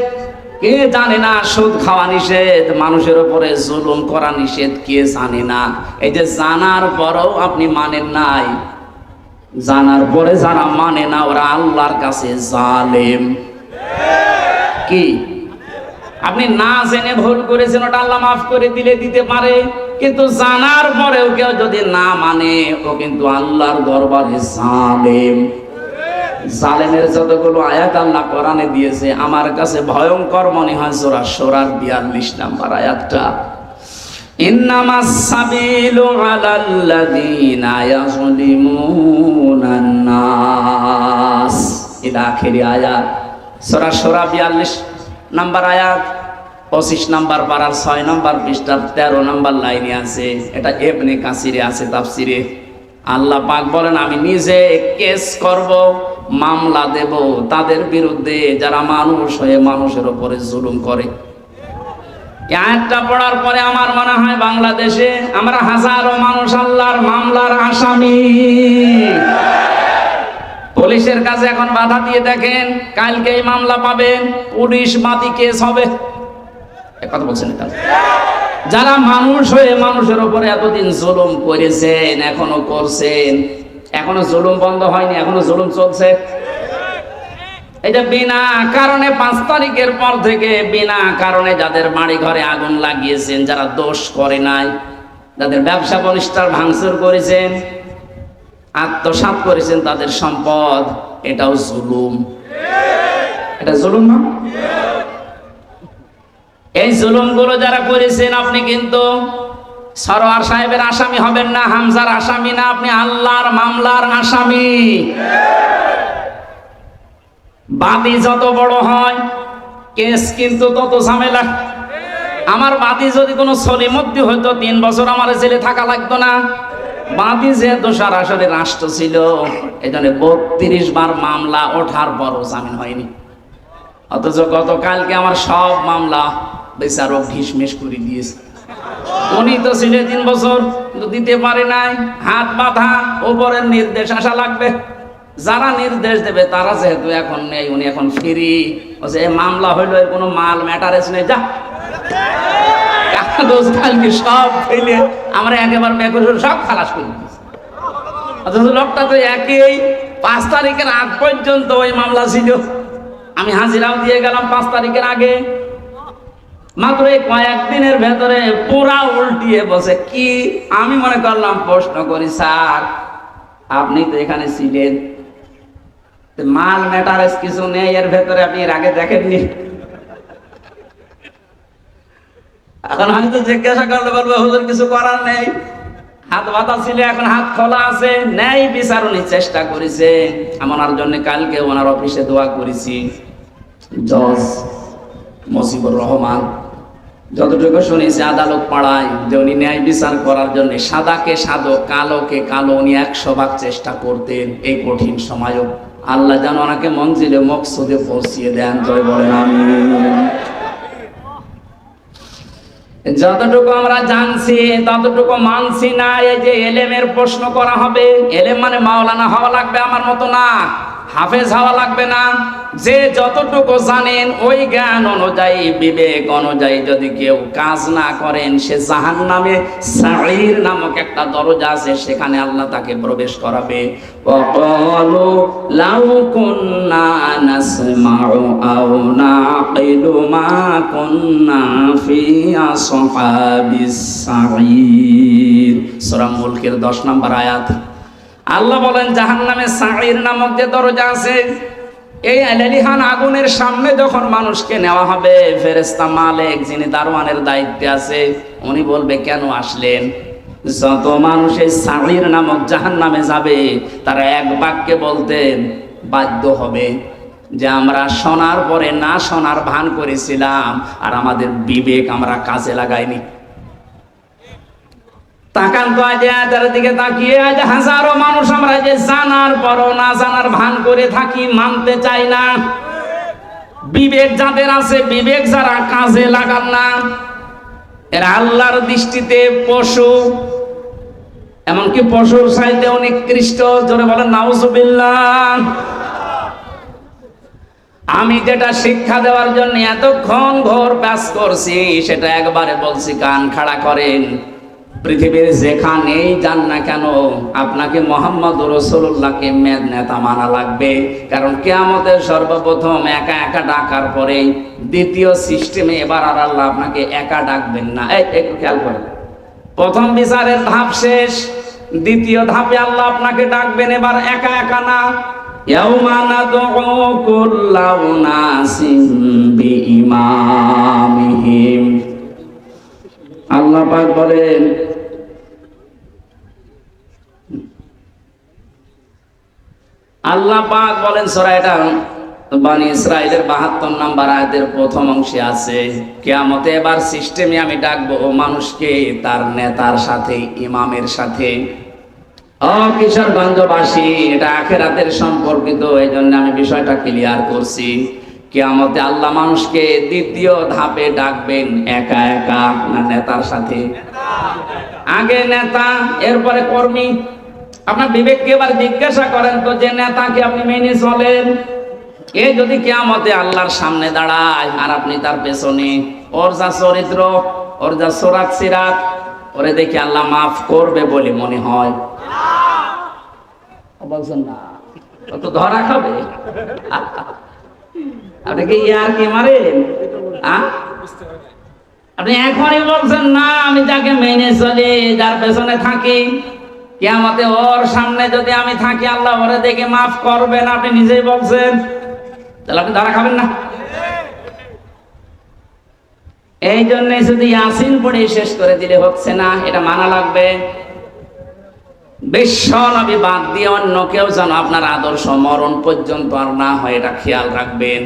কে জানে না সুদ খাওয়া নিষেধ? মানুষের উপরে জুলুম করা নিষেধ? কে জানে না? এই যে জানার পরেও আপনি মানেন নাই, জানার পরে যারা মানে না ওরা আল্লাহর কাছে জালেম। কি আপনি না জেনে ভুল করেছেন, ওটা আল্লাহ মাফ করে দিতে পারে, কিন্তু জানার পরেও কেউ যদি না মানে ও কিন্তু আল্লাহর দরবারে জালেম। জালেমের যতগুলো আয়াত আল্লাহ কোরআনে দিয়েছে আমার কাছে ভয়ঙ্কর মনে হয় সূরা শূরার 42 নম্বর আয়াতটা, ইন্নামাস সাবিলু আলাল্লাযীনা ইয়াযলিমুনান নাস, এটা আখেরি আয়াত। সূরা শূরা 42 নম্বর আয়াত, 25 নম্বর পারার 6 নম্বর পৃষ্ঠার 13 নম্বর লাইনে আছে। এটা ইবনে কাসিরে আছে তাফসিরে। আল্লাহ পাক বলেন আমি নিজে কেস করব, মামলা দেব তাদের বিরুদ্ধে যারা মানুষ হয়ে মানুষের উপরে জুলুম করে। এই আয়াতটা পড়ার পরে আমার মনে হয় বাংলাদেশে আমরা হাজারো মানুষ আল্লাহর মামলার আসামি। পুলিশের কাছে এখন বাধা দিয়ে দেখেন, কালকেই মামলা পাবেন, পুলিশ বাদী কেস হবে। কথা বলছেন যারা মানুষ হয়ে মানুষের উপরে এতদিন জুলুম করেছেন, এখনো করছেন, এখনো জুলুম বন্ধ হয়নি, এখনো জুলুম চলছে। এই যে বিনা কারণে 5 তারিখের পর থেকে বিনা কারণে যাদের বাড়ি ঘরে আগুন লাগিয়েছেন, যারা দোষ করে নাই, যাদের ব্যবসা প্রতিষ্ঠান ভাঙচুর করেছেন, আত্মসাৎ করেছেন তাদের সম্পদ, এটাও জুলুম। এটা জুলুম না? এই জুলুমগুলো যারা করেছেন আপনি কিন্তু সরোয়ার সাহেবের আসামি হবেন না, হামজার আসামি না, আপনি আল্লাহর মামলার আসামি। বাদী যত বড় হয় কেস কিন্তু তত ঝামেলা। আমার বাদী যদি কোনো সলিমদ্দি হইতো 3 বছর আমার জেলে থাকা লাগতো না। বাদী যেহেতু সরাসরি রাষ্ট্র ছিল, এই জন্য 32 বার মামলা ওঠার পরও জামিন হয়নি। অথচ গতকালকে আমার সব মামলা বিচারক ঢিসমিস করে দিয়েছে। উনি তো ছিল 3 বছর, কিন্তু দিতে পারে নাই, হাত বাঁধা, উপরের নির্দেশ আসা লাগবে। যারা নির্দেশ দেবে তারা যেহেতু এখন নেই, উনি এখন ফ্রি। বলছে মামলা হইলো, এর কোনো মাল ম্যাটারেস নেই, যা কালকে সব ফেলে আমরা একেবারে সব খালাস করে দিয়েছি। অথচ লোকটা তো একই 5 তারিখের আগ পর্যন্ত ওই মামলা ছিল। আমি হাজিরাও দিয়ে গেলাম 5 তারিখের আগে। মাত্র এই কয়েকদিনের ভেতরে পুরা উল্টিয়ে বসে। কি আমি মনে করলাম, প্রশ্ন করি স্যার আপনি তো এখানে ছিলেন, মাল ম্যাটারেস কিছু নেই এর ভেতরে, আপনি এর আগে দেখেননি? এখন আমি তো জিজ্ঞাসা করলে বলবো হুজুর কিছু করার নেই, হাত বাঁধা ছিল, এখন হাত খোলা আছে। ন্যায় বিচার উনি চেষ্টা করেছে। আমি ওনার জন্য কালকে ওনার অফিসে দোয়া করেছি। জজ মুজিবুর রহমান, যতটুকু শুনেছি আদালত পাড়ায়, যে উনি ন্যায় বিচার করার জন্য সাদাকে সাদো কালোকে কালো উনি 100 ভাগ চেষ্টা করতেন। এই কঠিন সময়ও আল্লাহ যেন ওনাকে মঞ্জিলে মকসুদে পৌঁছিয়ে দেন। জয় বলেন আমিন। যতটুকু আমরা জানছি ততটুকু মানছি না। এই যে এলেমের প্রশ্ন করা হবে, এলেম মানে মাওলানা হওয়া লাগবে আমার মতো না, হাফেজ হওয়া লাগবে না। যে যতটুকু জানেন ওই জ্ঞান অনুযায়ী বিবেক অনুযায়ী যদি কেউ কাজ না করেন, সে জাহান্নামে সাঈর নামক একটা দরজা আছে, সেখানে আল্লাহ তাকে প্রবেশ করাবে। ওয়াকালু লাউ কুন্না নাসমাউ আও নাকিলু মা কুন্না ফি আসহাবিস সাঈর। সূরা মুলকের 10 নম্বর আয়াত। আল্লাহ বলেন জাহান্নামে সাঈর নামক যে দরজা আছে, এই আলালিহান আগুনের সামনে যখন মানুষকে নেওয়া হবে, ফেরেশতা মালিক যিনি দারওয়ানের দায়িত্বে আছে, উনি বলবে কেন আসলেন? যত মানুষ এই সাঈর নামক জাহান্নামে যাবে, তারা এক বাক্যে বলতে বাধ্য হবে যে আমরা শোনার পরে না শোনার ভান করেছিলাম, আর আমাদের বিবেক আমরা কাজে লাগাইনি। তাকান তো আজ তার দিকে তাকিয়ে, আজ হাজারো মানুষ আমরা যে জানার পরও না জানার ভান করে থাকি, মানতে চাই না। বিবেক যাদের আছে, বিবেক যারা কাজে লাগান না, এরা আল্লাহর দৃষ্টিতে পশু, এমনকি পশুর চাইতেও নিকৃষ্ট। জোরে বলেন নাউজুবিল্লাহ। আমি যেটা শিক্ষা দেওয়ার জন্য এতক্ষণ ঘোর ব্যাস করছি, সেটা একবারে বলছি, কান খাড়া করেন। পৃথিবীর যেখানেই যান না কেন, আপনাকে মুহাম্মদ রাসূলুল্লাহকে নেতা মানা লাগবে। কারণ কিয়ামতের সর্বপ্রথম একা একা ডাকার পরে দ্বিতীয় সিস্টেমে এবার আর আল্লাহ আপনাকে একা ডাকবেন না। একটু খেয়াল করেন, প্রথম বিচারের ধাপ শেষ, দ্বিতীয় ধাপে আল্লাহ আপনাকে ডাকবেন এবার একা একা না। ইয়াউমা নাদউ কুল্লা উনাসিন বিইমামিহিম। আল্লাহ পাক বলেন, আল্লাহ পাক বলেন সূরা এটা বনী ইসরাঈলের 72 নম্বর আয়াতের প্রথম অংশে আছে, কিয়ামতে এবার সিস্টেমে আমি ডাকবো মানুষকে তার নেতার সাথে, ইমামের সাথে। কিশোরগঞ্জবাসী, এটা আখিরাতের সম্পর্কিত, এই জন্য আমি বিষয়টা ক্লিয়ার করছি। কিয়ামতে আল্লাহ মানুষকে দ্বিতীয় ধাপে ডাকবেন একা একা না নেতার সাথে? আগে নেতা, এরপরে কর্মী। আপনার বিবেককে এবার জিজ্ঞাসা করেন তো, যে নেতাকে আপনি মেনে চলেন, এ যদি কিয়ামতে আল্লাহর সামনে দাঁড়ায় আর আপনি তার পেছনে, ওর যা চরিত্র, ওর যা সুরাত সিরাত, ওরে দেখে আল্লাহ মাফ করবে বলে মনে হয়? বলছেন না, ও তো ধরা খাবে। আপনি কি ইয়ার কি মারেন? আপনি এখনই বলছেন না আমি যাকে মেনে চলি, যার পেছনে থাকি, কিয়ামতে ওর সামনে যদি আমি থাকি আল্লাহ ওরে দেখে মাফ করবেন, আপনি নিজেই বলছেন, তাহলে আপনি ধরা খাবেন না। এই জন্য শুধু ইয়াসিন পড়ে শেষ করে দিলে হচ্ছে না, এটা মানা লাগবে। বিশ্ব নবী বাদ দিয়ে অন্য কেউ যেন আপনার আদর্শ মরণ পর্যন্ত আর না হয়, এটা খেয়াল রাখবেন।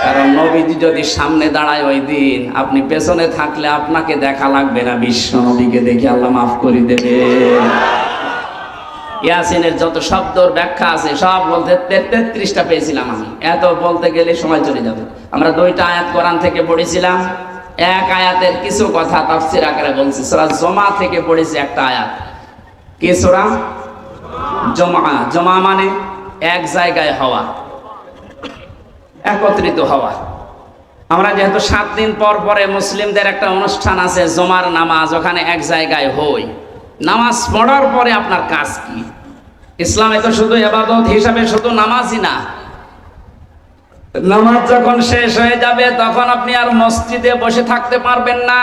কারণ নবীজি যদি সামনে দাঁড়ায় ওই দিন, আপনি পেছনে থাকলে আপনাকে দেখা লাগবে না, বিশ্ব নবীকে দেখে আল্লাহ মাফ করে দেবে। ইয়াসিনের যত শব্দর ব্যাখ্যা আছে সব বলতে 33টা পেয়েছিলাম আমি, এত বলতে গেলে সময় চলে যাবে। আমরা 2টা আয়াত কোরআন থেকে পড়েছিলাম, এক আয়াতের কিছু কথা তাফসীর আকারে বলছি। সূরা জুমা থেকে পড়েছি একটা আয়াত। কি সূরা? জুমা। জুমা মানে এক জায়গায় হওয়া, একত্রিত হওয়া। আমরা যেহেতু 7 দিন পর পরে মুসলিমদের একটা অনুষ্ঠান আছে জুমার নামাজ, ওখানে এক জায়গায় হই। নামাজ পড়ার পরে আপনার কাজ কি? ইসলামে তো শুধু ইবাদত হিসাবে শুধু নামাজই না, নামাজ যখন শেষ হয়ে যাবে তখন আপনি আর মসজিদে বসে থাকতে পারবেন না।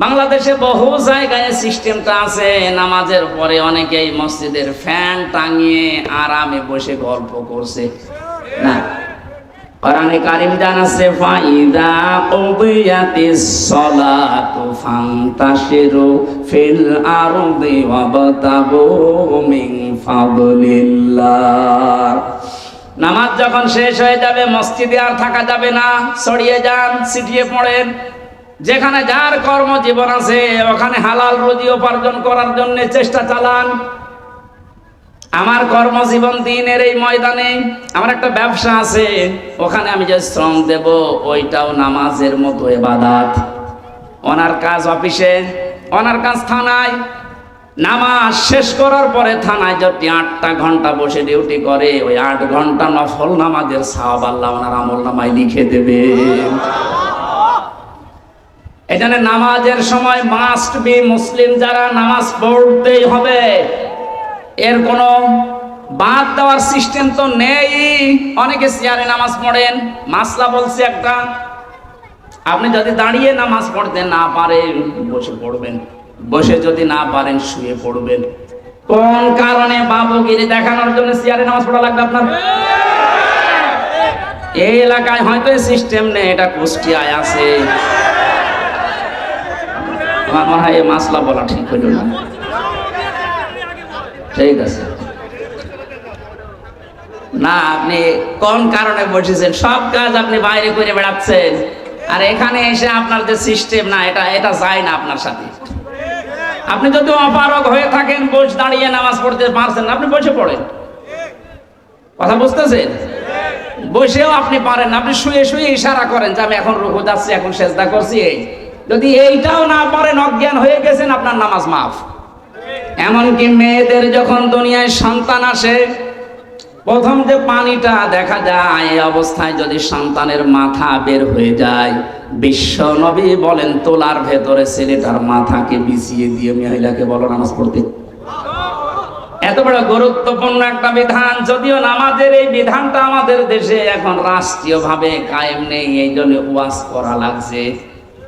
বাংলাদেশে বহু জায়গায় সিস্টেমটা আছে, নামাজের পরে অনেকেই মসজিদের ফ্যান টাঙিয়ে আরামে বসে গল্প করছে। না, কোরআনে কারীম জানাচ্ছে ফাইদা কুদিয়াতিস সালাতু ফান্তাশিরু ফিল আরদি ওয়াবতাগু মিন ফাদলিল্লাহ। নামাজ যখন শেষ হয়ে যাবে মসজিদে আর থাকা যাবে না, ছড়িয়ে যান, ছিটিয়ে পড়েন। যেখানে যার কর্মজীবন আছে ওখানে হালাল রুজি উপার্জন করার জন্য চেষ্টা চালান। আমার কর্মজীবন দিনের এই ময়দানে, আমার একটা ব্যবসা আছে, ওখানে আমি যে শ্রম দেব ওইটাও নামাজের মতো ইবাদত। ওনার কাজ অফিসে, ওনার কাজ থানায়, নামাজ শেষ করার পরে থানায় যদি 8টা ঘন্টা বসে ডিউটি করে, ওই 8 ঘন্টা নফল নামাজের সওয়াব আল্লাহ ওনার আমল নামায় লিখে দেবে। এখানে নামাজের সময় মাস্ট বি, মুসলিম যারা নামাজ পড়তেই হবে, এর কোনো বাদ দেওয়ার সিস্টেম তো নেই। অনেকে চেয়ারে নামাজ পড়েন, মাসলা বলছে একটা, আপনি যদি দাঁড়িয়ে নামাজ পড়তে না পারেন বসে পড়বেন, বসে যদি না পারেন শুয়ে পড়বেন। কোন কারণে বাবুগিরি দেখানোর জন্য চেয়ারে নামাজ পড়া লাগবে আপনার? এই এলাকায় হয়তো এই সিস্টেম নেই, এটা কুষ্টিয়ায় আছে। আমার মনে হয় এই মাসলা বলা ঠিক হইল না। ঠিক আছে না, আপনি কোন কারণে বসেছেন? সব কাজ আপনি বাইরে করে বেড়াচ্ছেন, আর এখানে এসে আপনার যে সিস্টেম না, এটা যায় না আপনার সাথে। আপনি যদি অপারগ হয়ে থাকেন, বসে দাঁড়িয়ে নামাজ পড়তে পারছেন না, আপনি বসে পড়েন। কথা বুঝতেছেন? বসেও আপনি পারেন না, আপনি শুয়ে শুয়ে ইশারা করেন যে আমি এখন রুকু যাচ্ছি, এখন সেজদা করছি। যদি এইটাও না পারেন, অজ্ঞান হয়ে গেছেন, আপনার নামাজ মাফ। এমনকি মেয়েদের যখন দুনিয়ায় সন্তান আসে, প্রথম যে পানিটা দেখা যায়, এই অবস্থায় যদি সন্তানের মাথা বের হয়ে যায়, বিশ্ব নবী বলেন তোলার ভেতরে ছেলেটার মাথাকে বিছিয়ে দিয়ে মহিলাকে বলো নামাজ পড়তে। এত বড় গুরুত্বপূর্ণ একটা বিধান, যদিও নামাজের এই বিধানটা আমাদের দেশে এখন রাষ্ট্রীয়ভাবে কায়েম নেই, এই জন্য ওয়াজ করা লাগছে।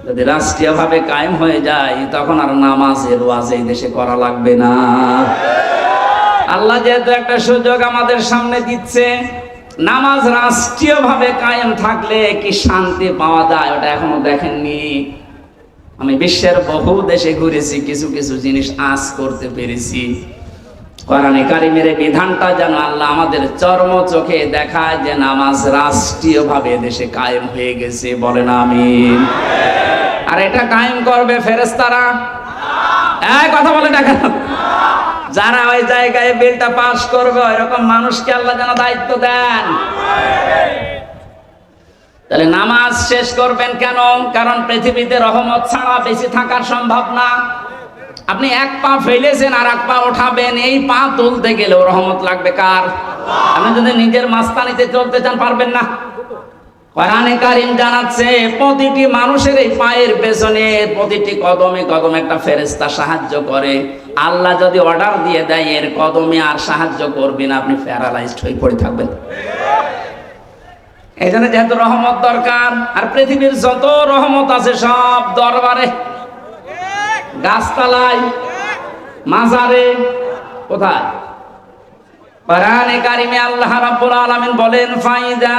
যদি রাষ্ট্রীয়ভাবে কায়েম হয়ে যায় তখন আর নামাজের ওয়াজ এই দেশে করা লাগবে না। আল্লাহ যেহেতু একটা সুযোগ আমাদের সামনে দিচ্ছে, নামাজ রাষ্ট্রীয়ভাবে কায়েম থাকলে কি শান্তি পাওয়া যায় ওটা এখনো দেখেননি। আমি বিশ্বের বহু দেশে ঘুরেছি, কিছু কিছু জিনিস আঁচ করতে পেরেছি। কোরআনে কারিমের বিধানটা যেন আল্লাহ আমাদের চর্ম চোখে দেখায় যে নামাজ রাষ্ট্রীয়ভাবে দেশে কায়েম হয়ে গেছে, বলেন আমিন। আর এটা কায়েম করবে ফেরেশতারা? এই কথা বলে দেখেন, যারা ওই জায়গায় বিলটা পাস করবে ওইরকম মানুষকে আল্লাহ যেন দায়িত্ব দেন। তাহলে নামাজ শেষ করবেন কেন? কারণ পৃথিবীতে রহমত ছাড়া বেঁচে থাকার সম্ভব না। আপনি এক পা ফেলেছেন আর এক পা ওঠাবেন, এই পা তুলতে গেলেও রহমত লাগবে কার? আপনি যদি নিজের মাস্তানিতে চলতে চান পারবেন না। কোরআনে কারীম জানাচ্ছে প্রতিটি মানুষের এই পায়ের পেছনে, প্রতিটি কদমে কদমে একটা ফেরেশতা সাহায্য করে। আল্লাহ যদি অর্ডার দিয়ে দেয় এর কদমে আর সাহায্য করবেন, আপনি প্যারালাইজড হয়ে পড়ে থাকবেন। এই জন্য যেহেতু রহমত দরকার, আর পৃথিবীর যত রহমত আছে সব দরবারে, গাছতলায়, মাজারে, কোথায়? কোরআনে কারিমে আল্লাহ রাব্বুল আলামিন বলেন ফাইদা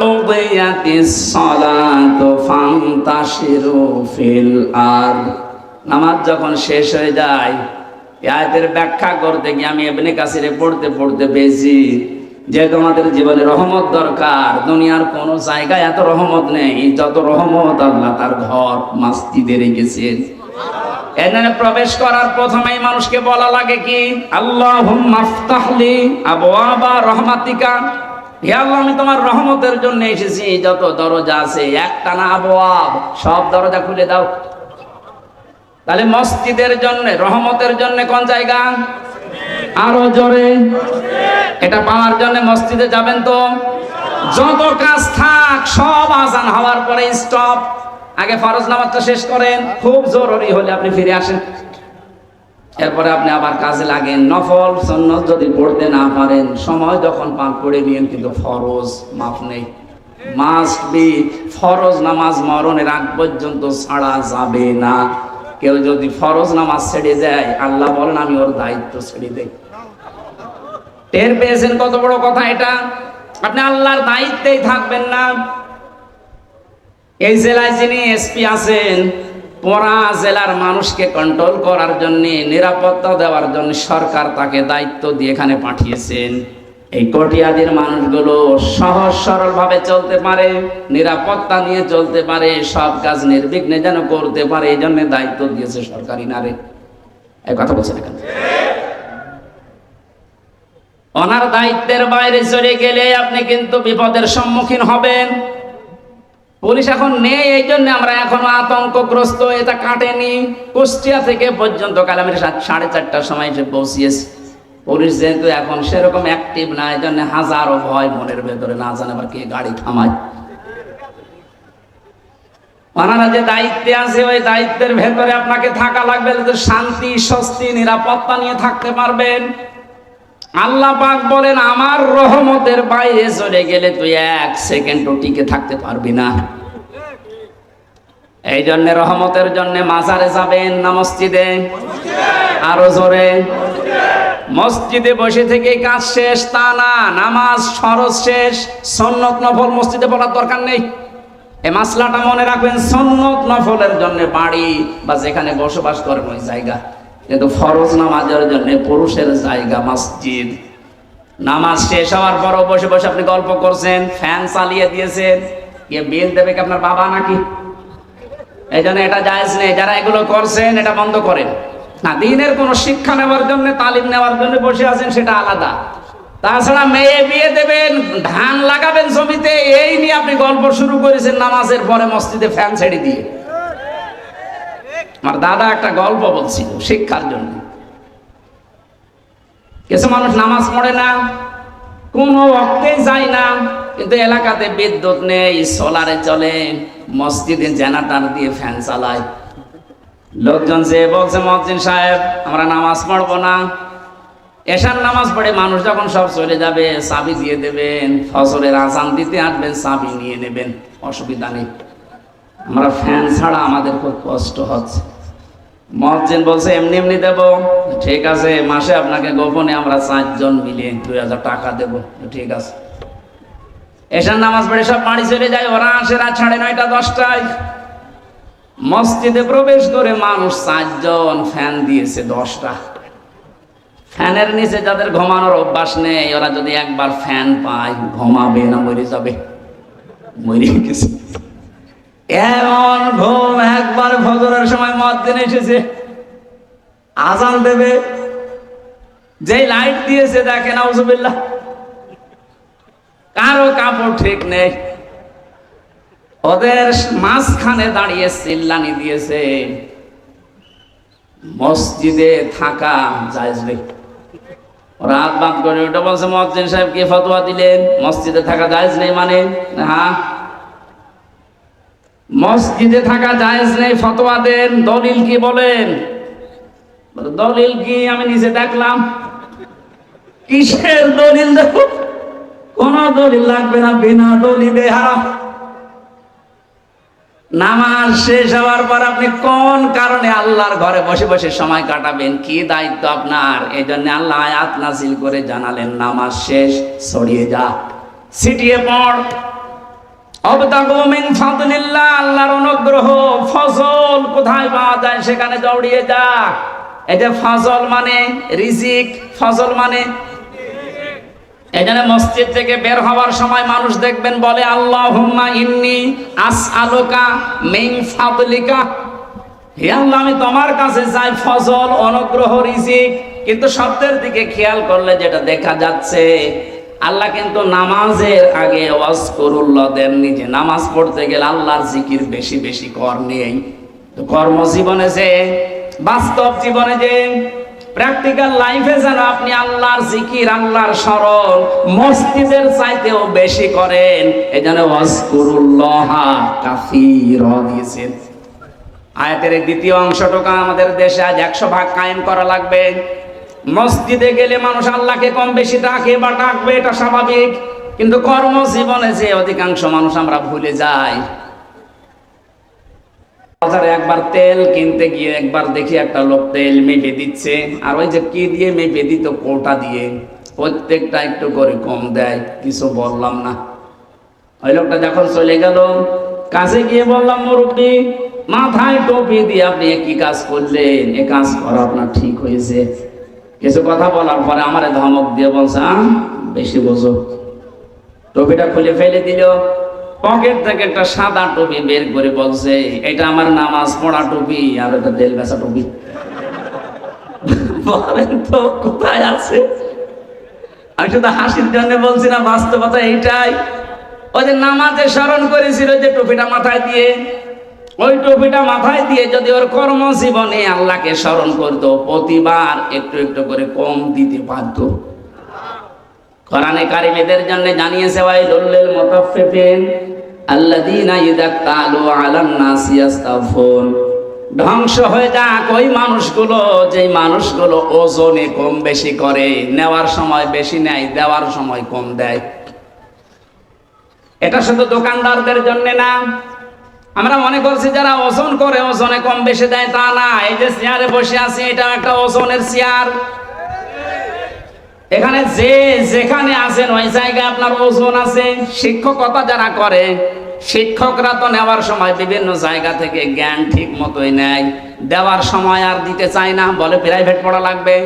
কুদিয়াতিস সালাতু ফান্তাশিরু ফিল আরদ। নামাজ যখন শেষ হয়ে যায়, এই আয়াতের ব্যাখ্যা করতে গিয়ে আমি ইবনে কাসিরে পড়তে পড়তে পেয়েছি যে তোমাদের জীবনে রহমত দরকার। দুনিয়ার কোন জায়গায় এত রহমত নেই যত রহমত আল্লাহ তার ঘর মসজিদে রেখেছেন। এখানে প্রবেশ করার প্রথমেই মানুষকে বলা লাগে কি? আল্লাহুম্মা আফতাহলি আবওয়াবা রাহমাতিকা। হে আল্লাহ, আমি তোমার রহমতের জন্য এসেছি, যত দরজা আছে একটা না আবওয়াব, সব দরজা খুলে দাও। তাহলে মসজিদের জন্য, রহমতের জন্য কোন জায়গা? আরো জোরে। এটা পাওয়ার জন্য মসজিদে যাবেন তো? যত কাজ থাক সব আজান হওয়ার পরে স্টপ। আগে ফরজ নামাজটা শেষ করেন, খুব জরুরি হলে আপনি ফিরে আসেন, এরপরে আপনি আবার কাজে লাগেন। নফল সুন্নাত যদি পড়তে না পারেন, সময় যখন পান পড়ে নিয়েন, কিন্তু ফরজ মাফ নেই। মাস্ট বি, ফরজ নামাজ মরণের আগ পর্যন্ত ছাড়া যাবে না। কেউ যদি ফরজ নামাজ ছেড়ে দেয়, আল্লাহ বলেন আমি ওর দায়িত্ব ছেড়ে দেই। টের পেয়েছেন কত বড় কথা এটা? আপনি আল্লাহর দায়িত্বেই থাকবেন না। এই জেলায় যিনি এসপি আছেন, পুরা জেলার মানুষকে কন্ট্রোল করার জন্য, নিরাপত্তা দেওয়ার জন্য সরকার তাকে দায়িত্ব দিয়ে এখানে পাঠিয়েছেন। এই কটিয়াদির মানুষগুলো সহজ সরল ভাবে চলতে পারে, নিরাপত্তা নিয়ে চলতে পারে, সব কাজ নির্বিঘ্নে যেন করতে পারে, এই জন্য দায়িত্ব দিয়েছে সরকারি নারে। এই কথা বলছেন এখানে। ওনার দায়িত্বের বাইরে চলে গেলে আপনি কিন্তু বিপদের সম্মুখীন হবেন। পুলিশ এখন নেই, এই জন্য আমরা এখনো আতঙ্কগ্রস্ত। এটা কাটেনি। কুষ্টিয়া থেকে পর্যন্ত কাল আমি 4:30টার সময় এসে পৌঁছিয়েছি। পুলিশ যেহেতু এখন সেরকম অ্যাক্টিভ না, এই জন্য হাজারো ভয় মনের ভেতরে, না জানে আবার কে গাড়ি থামায়। ওনারা যে দায়িত্বে আছে, ওই দায়িত্বের ভেতরে আপনাকে থাকা লাগবে, শান্তি স্বস্তি নিরাপত্তা নিয়ে থাকতে পারবেন। আল্লাহ পাক বলেন, আমার রহমতের বাইরে চলে গেলে তুই 1 সেকেন্ডও টিকে থাকতে পারবি না। এই জন্য রহমতের জন্য মাজারে যাবেন না মসজিদে? আরো জোরে। মসজিদে বসে থেকে কাজ শেষ তা না, নামাজ ফরজ শেষ, সুন্নত নফল মসজিদে পড়ার দরকার নেই। এই মাসলাটা মনে রাখবেন। সুন্নত নফলের জন্য বাড়ি বা যেখানে বসবাস করেন ওই জায়গা, কিন্তু ফরজ নামাজের জন্য পুরুষের জায়গা মসজিদ। নামাজ শেষ হওয়ার পরও বসে বসে আপনি গল্প করছেন, ফ্যান চালিয়ে দিয়েছেন, বিল দেবে কি আপনার বাবা নাকি? এই জন্য এটা জায়েজ নেই। যারা এগুলো করছেন এটা বন্ধ করেন। না, দিনের কোনো শিক্ষা নেওয়ার জন্য, তালিম নেওয়ার জন্য বসে আছেন সেটা আলাদা। তাছাড়া মেয়ে বিয়ে দেবেন, ধান লাগাবেন জমিতে, এই নিয়ে আপনি গল্প শুরু করেছেন নামাজের পরে মসজিদে ফ্যান ছেড়ে দিয়ে। আমার দাদা একটা গল্প বলছিল শিক্ষার জন্য। কিছু মানুষ নামাজ পড়ে না, কোনো ওয়াক্তে যায় না, কিন্তু এলাকাতে বিদ্যুৎ নেই, সোলারে চলে, মসজিদে জেনারেটর দিয়ে ফ্যান চালায়। লোকজন যে বলছে, মুয়াজ্জিন সাহেব আমরা নামাজ পড়বো না, এশার নামাজ পড়ে মানুষ যখন সব চলে যাবে চাবি দিয়ে দেবেন, ফজরের আযান দিতে আসবেন, চাবি নিয়ে নেবেন, অসুবিধা নেই, আমরা ফ্যান ছাড়া আমাদের খুব কষ্ট হচ্ছে। মুয়াজ্জিন বলছে এমনি এমনি দেব। ঠিক আছে, মাসে আপনাকে গোপনে আমরা 4 জন মিলে 2000 টাকা দেব। ঠিক আছে। এশার নামাজ পড়ে সব বাড়ি চলে যায়, ওরা আসে রাত 9:30 10টায়। মসজিদে প্রবেশ করে মানুষ 4 জন, ফ্যান দিয়েছে 10টা। ফ্যানের নিচে যাদের ঘুমানোর অভ্যাস নেই, ওরা যদি একবার ফ্যান পায় ঘুমাবে না মরে যাবে? মরে গেছে। এমন ঘুম। একবার ফজরের সময় মুয়াজ্জিন এসেছে, আযান দেবে, যেই লাইট দিয়েছে দেখেন আউযুবিল্লাহ, কারো কাপড় ঠিক নেই, ওদের মাঝখানে দাঁড়িয়ে চিল্লানি দিয়েছে, মসজিদে থাকা জায়েজ নেই। রাত বাদ করে ওটা বলছে, মুয়াজ্জিন সাহেব কি ফতোয়া দিলেন, মসজিদে থাকা জায়েজ নেই? মানে হ্যাঁ, মসজিদে থাকা জায়েজ নেই, ফতোয়া দেন, দলিল কি বলেন? দলিল কি? আমি নিজে দেখলাম। কিসের দলিল দেব? কোন দলিল লাগবে না, বিনা দলিলে হারাম। নামাজ শেষ হওয়ার পর আপনি কোন কারণে আল্লাহর ঘরে বসে বসে সময় কাটাবেন? কি দায়িত্ব আপনার? এই জন্য আল্লাহ আয়াত নাযিল করে জানালেন, নামাজ শেষ, ছড়িয়ে যা, ছিটিয়ে পড়। আবতাগু মিন ফাদলিল্লাহ, আল্লাহর অনুগ্রহ, ফজল কোথায় পাওয়া যায় সেখানে দৌড়িয়ে যা। এটা ফজল মানে রিজিক, ফজল মানে। এখানে মসজিদ থেকে বের হওয়ার সময় মানুষ দেখবেন বলে, আল্লাহুম্মা ইন্নী আসআলুকা মিন ফাদলিকা, হে আল্লাহ আমি তোমার কাছে চাই ফজল, অনুগ্রহ, রিজিক। কিন্তু শব্দের দিকে খেয়াল করলে যেটা দেখা যাচ্ছে, আল্লাহ কিন্তু নামাজের আগে ওয়াজকুরুল্লাহ দেননি, যে নামাজ পড়তে গেলে আল্লাহর জিকির বেশি বেশি কর নেই। তো কর্মজীবনে যে, বাস্তব জীবনে যে, প্র্যাকটিক্যাল লাইফে যেন আপনি আল্লাহর জিকির, আল্লাহর স্মরণ মসজিদের চাইতেও বেশি করেন। এই জন্য ওয়াজকুরুল্লাহ কাসীরা দিয়েছেন। আয়াতের এই দ্বিতীয় অংশটুকু আমাদের দেশে আজ 100% কায়েম করা লাগবে। মসজিদে গেলে মানুষ আল্লাহকে কম বেশি ডাকে বা ডাকবে, এটা স্বাভাবিক, কিন্তু কর্মজীবনে যে অধিকাংশ মানুষ আমরা ভুলে যাই। বাজারে একবার তেল কিনতে গিয়ে একবার দেখি একটা লোক তেল মেপে দিচ্ছে, আর ওই যে কি দিয়ে মেপে দিত, কোটা দিয়ে, প্রত্যেকটা একটু করে কম দেয়, কিছু বললাম না। ওই লোকটা যখন চলে গেল, কাছে গিয়ে বললাম, মুরব্বী মাথায় টুপি দিয়ে আপনি কি কাজ করলেন? এ কাজ করা আপনার ঠিক হয়েছে? কিছু কথা বলার পরে আমারে ধমক দিয়ে বলছে, বেশি বোঝো। টুপিটা খুলে ফেলে দিল, পকেট থেকে একটা সাদা টুপি বের করে বলছে, এটা আমার নামাজ পড়া টুপি, আর এটা তেল বেচা টুপি। বলেন তো কোথায় আছে? আমি শুধু হাসির জন্য বলছি না, বাস্তবতা এইটাই। ওই যে নামাজে স্মরণ করেছিল যে টুপিটা মাথায় দিয়ে, ওই টুপিটা মাথায় দিয়ে যদি ওর কর্মজীবনে আল্লাহকে স্মরণ করতো, প্রতিবার একটু একটু করে কম দিতে পারত। কোরআনে কারিমেদের জন্য জানিয়েছে, ওয়াইলুল লিল মুতাফফিফিন আল্লাযীনা ইযা তালু আলান নাসি ইস্তাগফুন। ধ্বংস হয়ে যাক ওই মানুষগুলো, যেই মানুষগুলো ওজনে কম বেশি করে, নেওয়ার সময় বেশি নেয়, দেওয়ার সময় কম দেয়। এটা শুধু দোকানদারদের জন্য না। আমরা মনে করছি যারা ওজন করে ওজনে কম বেশি দেয়, তা না। এই যে চেয়ারে বসে আছি, এটা একটা ওজনের চেয়ার। এখানে যে যেখানে আছেন ওই জায়গায় আপনার ওজন আছে। শিক্ষকতা যারা করে, শিক্ষকরা তো নেওয়ার সময় বিভিন্ন জায়গা থেকে জ্ঞান ঠিক মতোই নেয়, দেওয়ার সময় আর দিতে চায় না, বলে প্রাইভেট পড়া লাগবে,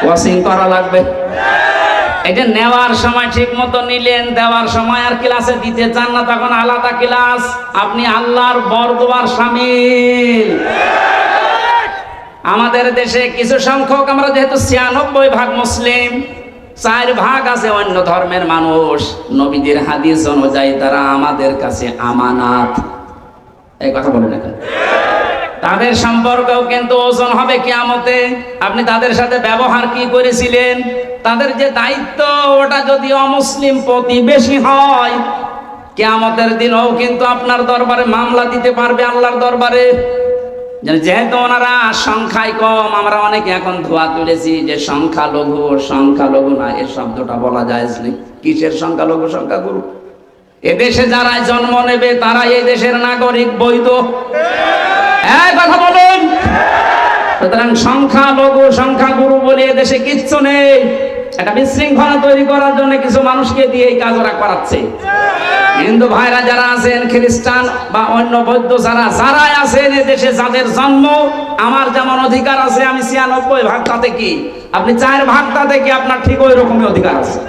কোচিং করা লাগবে। এই যে নেওয়ার সময় ঠিক মতো নিলেন, দেওয়ার সময় আর ক্লাসে দিতে চান না, তখন আলাদা ক্লাস। আপনি আল্লাহর বরদোয়ার শামিল। আমাদের দেশে কিছু সংখ্যক, আমরা যেহেতু 96% মুসলিম, 4% আছে অন্য ধর্মের মানুষ। নবীদের হাদিস অনুযায়ী তারা আমাদের কাছে আমানাত। এই কথা বলেন এখন। তাদের সম্পর্কেও কিন্তু ওজন হবে কিয়ামতে। আপনি তাদের সাথে ব্যবহার কি করেছিলেন? তাদের যে দায়িত্ব, ওটা যদি অমুসলিম প্রতিবেশী হয়, কিয়ামতের দিনও কিন্তু আপনার দরবারে মামলা দিতে পারবে, আল্লাহর দরবারে। যেহেতু ওনারা সংখ্যায় কম, আমরা অনেকে এখন ধোয়া তুলেছি যে সংখ্যালঘু। সংখ্যালঘু না, এর শব্দটা বলা যায় না। কিসের সংখ্যালঘু, সংখ্যাগুরু? এদেশে যারা জন্ম নেবে তারা এই দেশের নাগরিক, বৈধ। কথা বলুন। সুতরাং সংখ্যালঘু সংখ্যাগুরু বলে এদেশে কিচ্ছু নেই। একটা বিশৃঙ্খলা তৈরি করার জন্য কিছু মানুষকে দিয়ে এই কাজ ওরা করাচ্ছে। হিন্দু ভাইরা যারা আছেন, খ্রিস্টান বা অন্য বৌদ্ধ যারাই আছেন এদেশে, যাদের জন্ম, আমার যেমন অধিকার আছে, আমি 96% তাতে কি, আপনি 4% তাতে কি, আপনার ঠিক ওই রকমই অধিকার আছে।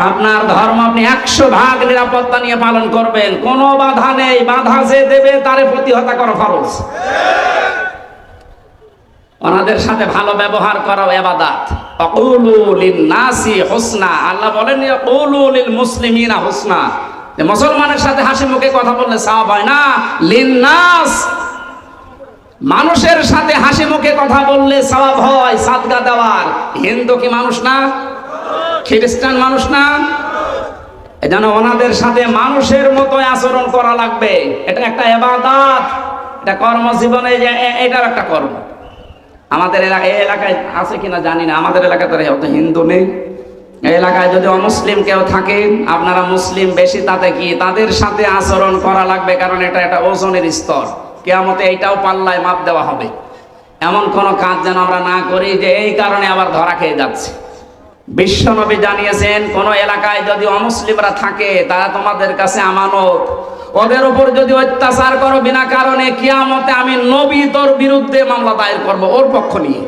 আপনার ধর্ম আপনি 100% নিরাপত্তা নিয়ে পালন করবেন, কোনো বাধা নেই। বাধা যে দেবে তারে প্রতিহত করা ফরজ। ওনাদের সাথে ভালো ব্যবহার করা ইবাদত। আকুলু লিন-নাসি হুসনা। আল্লাহ বলেন আকুলু লিল-মুসলিমিনা হুসনা। মুসলমানের সাথে হাসি মুখে কথা বললে সওয়াব হয় না। লিন-নাস, মানুষের সাথে হাসি মুখে কথা বললে সওয়াব হয় সাদকা দেওয়ার। হিন্দু কি মানুষ না? খ্রিস্টান মানুষ না? এজন্য ওনাদের সাথে মানুষের মতো আচরণ করা লাগবে। এটা একটা ইবাদত, এটা কর্মজীবনে এটার একটা কর্ম। আমাদের এলাকায় আছে কিনা জানি না, আমাদের এলাকায় তো হয়তো হিন্দু নেই। এই এলাকায় যদি অমুসলিম কেউ থাকে, আপনারা মুসলিম বেশি, তাতে কি, তাদের সাথে আচরণ করা লাগবে, কারণ এটা একটা ওজনের স্তর। কিয়ামতে এইটাও পাল্লায় মাপ দেওয়া হবে। এমন কোন কাজ যেন আমরা না করি যে এই কারণে আবার ধরা খেয়ে যাচ্ছে। বিশ্বনবী জানিয়েছেন, কোন এলাকায় যদি অমুসলিমরা থাকে, তারা তোমাদের কাছে আমানত। ওদের উপর যদি অত্যাচার করো বিনা কারণে, কিয়ামতে আমি নবী তোর বিরুদ্ধে মামলা দায়ের করব, ওর পক্ষ নিয়ে।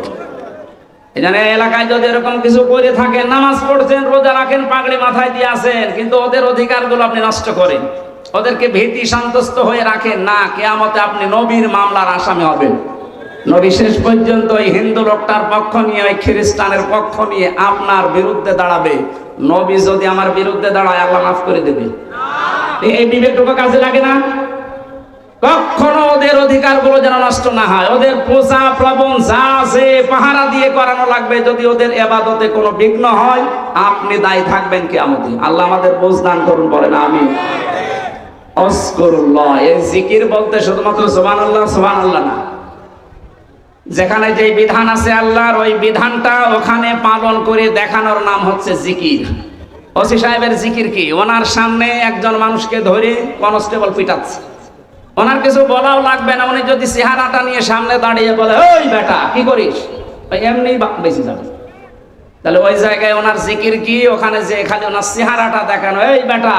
এখানে এলাকায় যদি এরকম কিছু করে থাকেন, নামাজ পড়ছেন, রোজা রাখেন, পাগড়ি মাথায় দিয়ে আসেন, কিন্তু ওদের অধিকারগুলো আপনি নষ্ট করেন, ওদেরকে ভীতি সন্তুষ্ট হয়ে রাখেন না, কিয়ামতে আপনি নবীর মামলার আসামি হবেন। নবী শেষ পর্যন্ত ওই হিন্দু লোকটার পক্ষ নিয়ে, ওই খ্রিস্টানের পক্ষ নিয়ে আপনার বিরুদ্ধে দাঁড়াবে। নবী যদি আমার বিরুদ্ধে দাঁড়ায়, আল্লাহ মাফ করে দেবে। এই বিবেকটুকু কাজে লাগে না? কখনো ওদের অধিকারগুলো যেন নষ্ট না হয়। ওদের পূজা প্রবণ যা আছে পাহারা দিয়ে করানো লাগবে। যদি ওদের ইবাদতে কোনো বিঘ্ন হয়, আপনি দায়ী থাকবেন কিয়ামতে। আল্লাহ আমাদের বুঝ দান করুন, বলেন আমিন। আযকুরুল্লাহ, এই জিকির বলতে শুধুমাত্র সুবহানাল্লাহ সুবহানাল্লাহ না, যেখানে যে বিধান আছে আল্লাহর, ওই বিধানটা ওখানে পালন করে দেখানোর নাম হচ্ছে জিকির। ওসি সাহেবের জিকির কি? ওনার সামনে একজন মানুষকে ধরে কনস্টেবল পিটাচ্ছে, ওনার কিছু বলাও লাগবে না। উনি যদি চেহারাটা নিয়ে সামনে দাঁড়িয়ে বলে, ওই বেটা কি করিস, এমনি বেঁচে যাবে। তাহলে ওই জায়গায় ওনার জিকির কি? ওখানে যে খালি ওনার চেহারাটা দেখানো, এই বেটা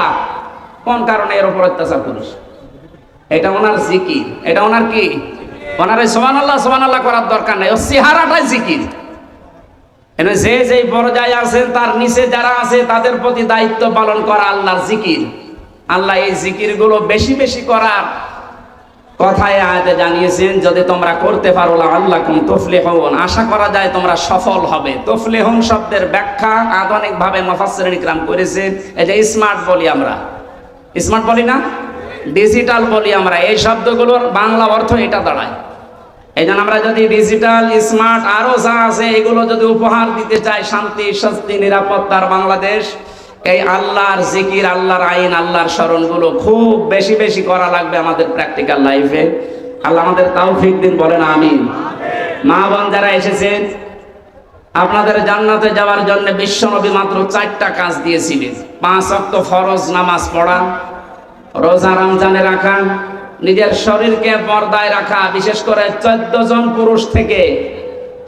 কোন কারণে এর উপর অত্যাচার করিস, এটা ওনার জিকির। এটা ওনার কি? ওনার ওই সুবহানাল্লাহ সুবহানাল্লাহ করার দরকার নাই, ও চেহারাটাই জিকির। যে যেই পর্যায়ে আছেন তার নিচে যারা আছে তাদের প্রতি দায়িত্ব পালন করা আল্লাহর জিকির। আল্লাহ এই জিকির গুলো বেশি বেশি করার কথায় আয়াতে জানিয়েছেন, যদি তোমরা করতে পারো লাআল্লাকুম তুফলিহুন, আশা করা যায় তোমরা সফল হবে। তুফলিহুন শব্দের ব্যাখ্যা আধুনিক ভাবে মুফাসসিরিন ইকরাম করেছেন, এই যে স্মার্ট বলি আমরা, স্মার্ট বলি না, ডিজিটাল বলি আমরা, এই শব্দগুলোর বাংলা অর্থ এটা দাঁড়ায়। এই জন্য আমরা যদি ডিজিটাল, স্মার্ট আরো যা আছে এগুলো যদি উপহার দিতে চাই শান্তি, স্বস্তি, নিরাপত্তার বাংলাদেশ, এই আল্লাহর জিকির, আল্লাহর আইন, আল্লাহর স্মরণগুলো খুব বেশি বেশি করা লাগবে আমাদের প্র্যাকটিক্যাল লাইফে। আল্লাহ আমাদের তৌফিক দিন, বলেন আমিন। মা বোন যারা এসেছেন, আপনাদের জান্নাতে যাওয়ার জন্য বিশ্বনবী মাত্র 4টা কাজ দিয়েছিলেন। 5 ওয়াক্ত ফরজ নামাজ পড়া, রোজা রমজানে রাখা, নিজের শরীরকে পর্দায় রাখা, বিশেষ করে 14 জন পুরুষ থেকে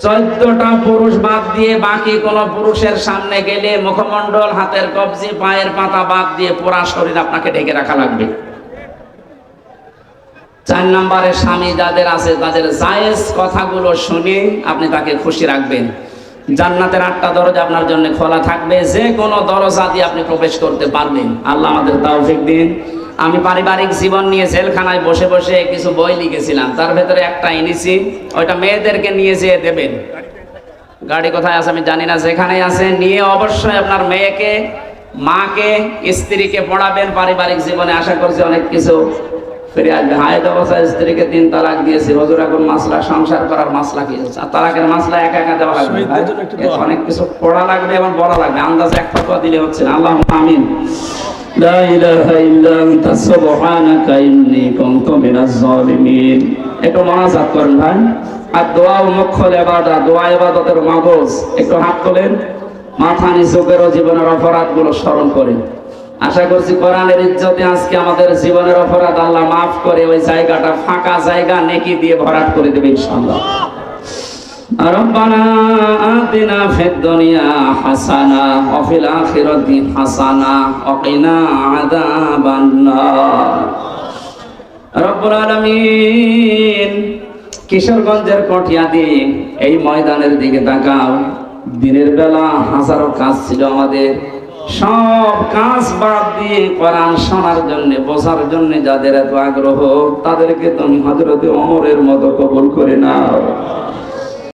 14টা পুরুষ বাদ দিয়ে বাকি কোন পুরুষের সামনে গেলে মুখমণ্ডল, হাতের কবজি, পায়ের পাতা বাদ দিয়ে পুরা শরীর আপনাকে ঢেকে রাখা লাগবে। 4 নম্বরে স্বামী যাদের আছে তাদের জায়েজ কথাগুলো শুনে আপনি তাকে খুশি রাখবেন। জান্নাতের 8টা দরজা আপনার জন্য খোলা থাকবে, যে কোনো দরজা দিয়ে আপনি প্রবেশ করতে পারবেন। আল্লাহ আমাদের তৌফিক দিন। আমি পারিবারিক জীবন নিয়ে জেলখানায় বসে বসে কিছু বই লিখেছিলাম, তার ভেতরে একটা এনেছি, ওইটা মেয়েদেরকে নিয়ে যেয়ে দেবেন। গাড়ি কোথায় আছে আমি জানি না, যেখানে আছে নিয়ে অবশ্যই আপনার মেয়েকে, মাকে, স্ত্রীকে পড়াবেন। পারিবারিক জীবনে আশা করছি অনেক কিছু ফিরে আসবে। হায়াত অবস্থায় স্ত্রীকে 3 তালাক দিয়েছি, হুজুর এখন মাসলা, সংসার করার মাসলা কি হচ্ছে? আর তালাকের মাসলা একা একা দেওয়া লাগবে, অনেক কিছু পড়া লাগবে এবং বলা লাগবে, আন্দাজে এক ফতোয়া দিলে হচ্ছে না। আল্লাহুম্মা আমিন। লা ইলাহা ইল্লা আনতা সুবহানাকা ইন্নী কুনতু মিনাজ জালিমিন। একটু মুনাজাত করেন ভাই। আর দোয়া মুখ্যল ইবাদত, দোয়া ইবাদতের মাবুদ। একটু হাত তোলেন, মাথা নিচু করে জীবনের অপরাধগুলো স্মরণ করেন। আশা করছি কোরআনের ইজ্জতে আজকে আমাদের জীবনের অপরাধ আল্লাহ মাফ করে ওই জায়গাটা, ফাঁকা জায়গা নেকি দিয়ে ভরাট করে দেবে ইনশাআল্লাহ। রব্বানা আতিনা ফিদ দুনিয়া হাসানা ওয়া ফিল আখিরাতি হাসানা ওয়া কিনা আযাবান নার। রব্বুল আলামিন, কিশোরগঞ্জের কটিয়াদি এই ময়দানের দিকে তাকাও। দিনের বেলা হাজারো কাজ ছিল আমাদের, সব কাজ বাদ দিয়ে কোরআন শোনার জন্য, বোঝার জন্য যাদের এত আগ্রহ, তাদেরকে তুমি হযরতে ওমরের মতো কবুল করে নাও।